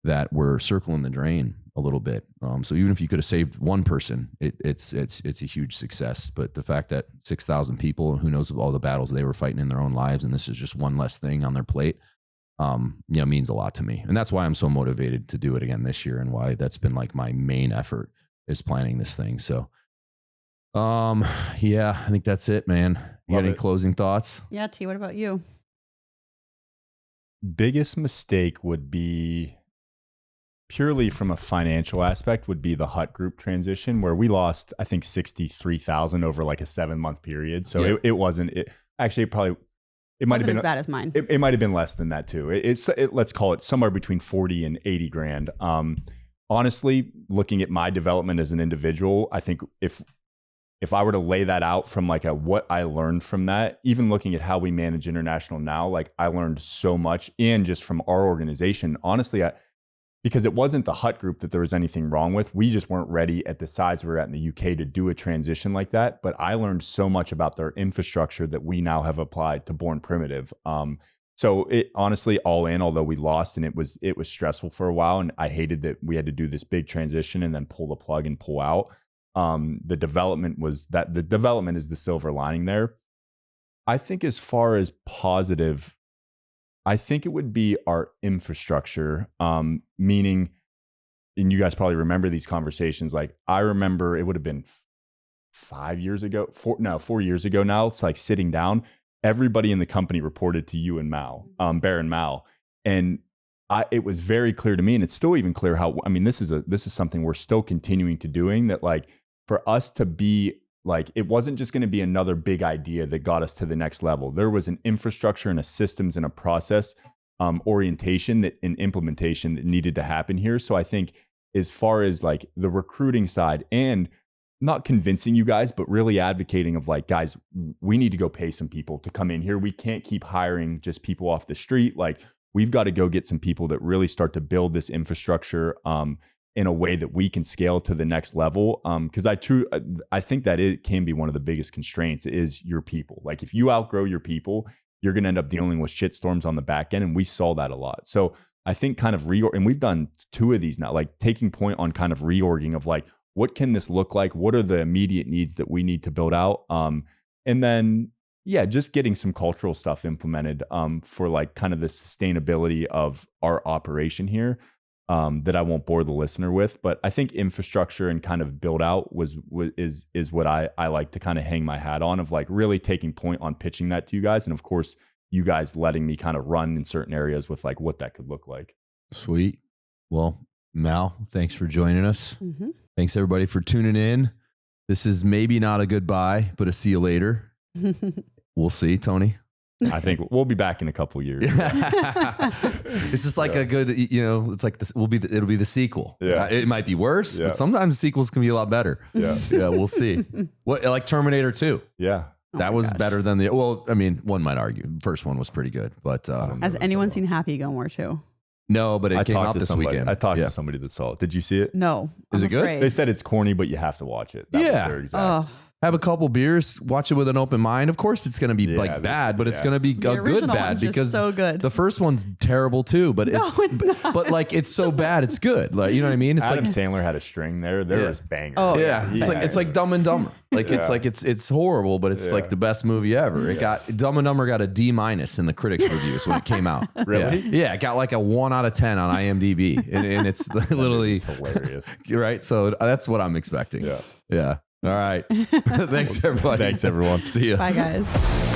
that were circling the drain a little bit. So even if you could have saved one person, it's a huge success. But the fact that 6,000 people, who knows all the battles they were fighting in their own lives, and this is just one less thing on their plate, means a lot to me. And that's why I'm so motivated to do it again this year, and why that's been like my main effort is planning this thing. So, I think that's it, man. You got any closing thoughts? Yeah. T, what about you? Biggest mistake would be, purely from a financial aspect, would be the Hut Group transition, where we lost, I think, 63,000 over like a 7-month period. So yeah. it wasn't, it might have been as bad as mine. It might have been less than that too. Let's call it somewhere between 40 and 80 grand. Honestly, looking at my development as an individual, I think if I were to lay that out from like what I learned from that, even looking at how we manage international now, like I learned so much, and just from our organization, honestly, because it wasn't the Hut Group that there was anything wrong with. We just weren't ready at the size we were at in the UK to do a transition like that. But I learned so much about their infrastructure that we now have applied to Born Primitive. So it honestly, all in, although we lost and it was stressful for a while, and I hated that we had to do this big transition and then pull the plug and pull out. The development is the silver lining there. I think as far as positive, I think it would be our infrastructure, meaning, and you guys probably remember these conversations. Like I remember it would have been 4 years ago now. It's like sitting down, everybody in the company reported to you and Mal, Bear and Mal. And it was very clear to me, and it's still even clear how, I mean, this is something we're still continuing to doing, that like for us to be like, it wasn't just going to be another big idea that got us to the next level. There was an infrastructure and a systems and a process orientation that and implementation that needed to happen here. So I think as far as like the recruiting side, and not convincing you guys, but really advocating of like, guys, we need to go pay some people to come in here. We can't keep hiring just people off the street. Like, we've got to go get some people that really start to build this infrastructure in a way that we can scale to the next level. Because I think that it can be one of the biggest constraints is your people. Like, if you outgrow your people, you're going to end up dealing with shitstorms on the back end. And we saw that a lot. So I think kind of and we've done 2 of these now, like taking point on kind of reorging of like, what can this look like? What are the immediate needs that we need to build out? And then, yeah, just getting some cultural stuff implemented for like kind of the sustainability of our operation here that I won't bore the listener with. But I think infrastructure and kind of build out is what I like to kind of hang my hat on, of like really taking point on pitching that to you guys. And of course, you guys letting me kind of run in certain areas with like what that could look like. Sweet. Well, Mal, thanks for joining us. Mm-hmm. Thanks everybody for tuning in. This is maybe not a goodbye, but a see you later. We'll see, Tony. I think we'll be back in a couple years. This is like a good, it's like this it'll be the sequel. Yeah. It might be worse, but sometimes sequels can be a lot better. Yeah. Yeah, we'll see. What, like Terminator 2? Yeah. That was better than one might argue. The first one was pretty good, but has anyone seen Happy Gilmore 2? No, but it came out this somebody. weekend. I talked to somebody that saw it. Did you see it? No. Is it good? They said it's corny, but you have to watch it. That was their exact. Have a couple beers, watch it with an open mind. Of course, it's going to be like bad, but it's going to be a good bad because so good. The first one's terrible too. But it's not. But like it's so bad, it's good. Like, you know what I mean? It's Adam like Sandler had a string there. There was bangers. Oh yeah, it's like Dumb and Dumber. Like it's horrible, but it's like the best movie ever. It got Dumb and Dumber got a D- in the critics' reviews when it came out. Really? Yeah, it got like a 1 out of 10 on IMDb, and it's literally hilarious. Right? So that's what I'm expecting. Yeah. Yeah. All right. Thanks, everybody. Thanks, everyone. See ya. Bye, guys.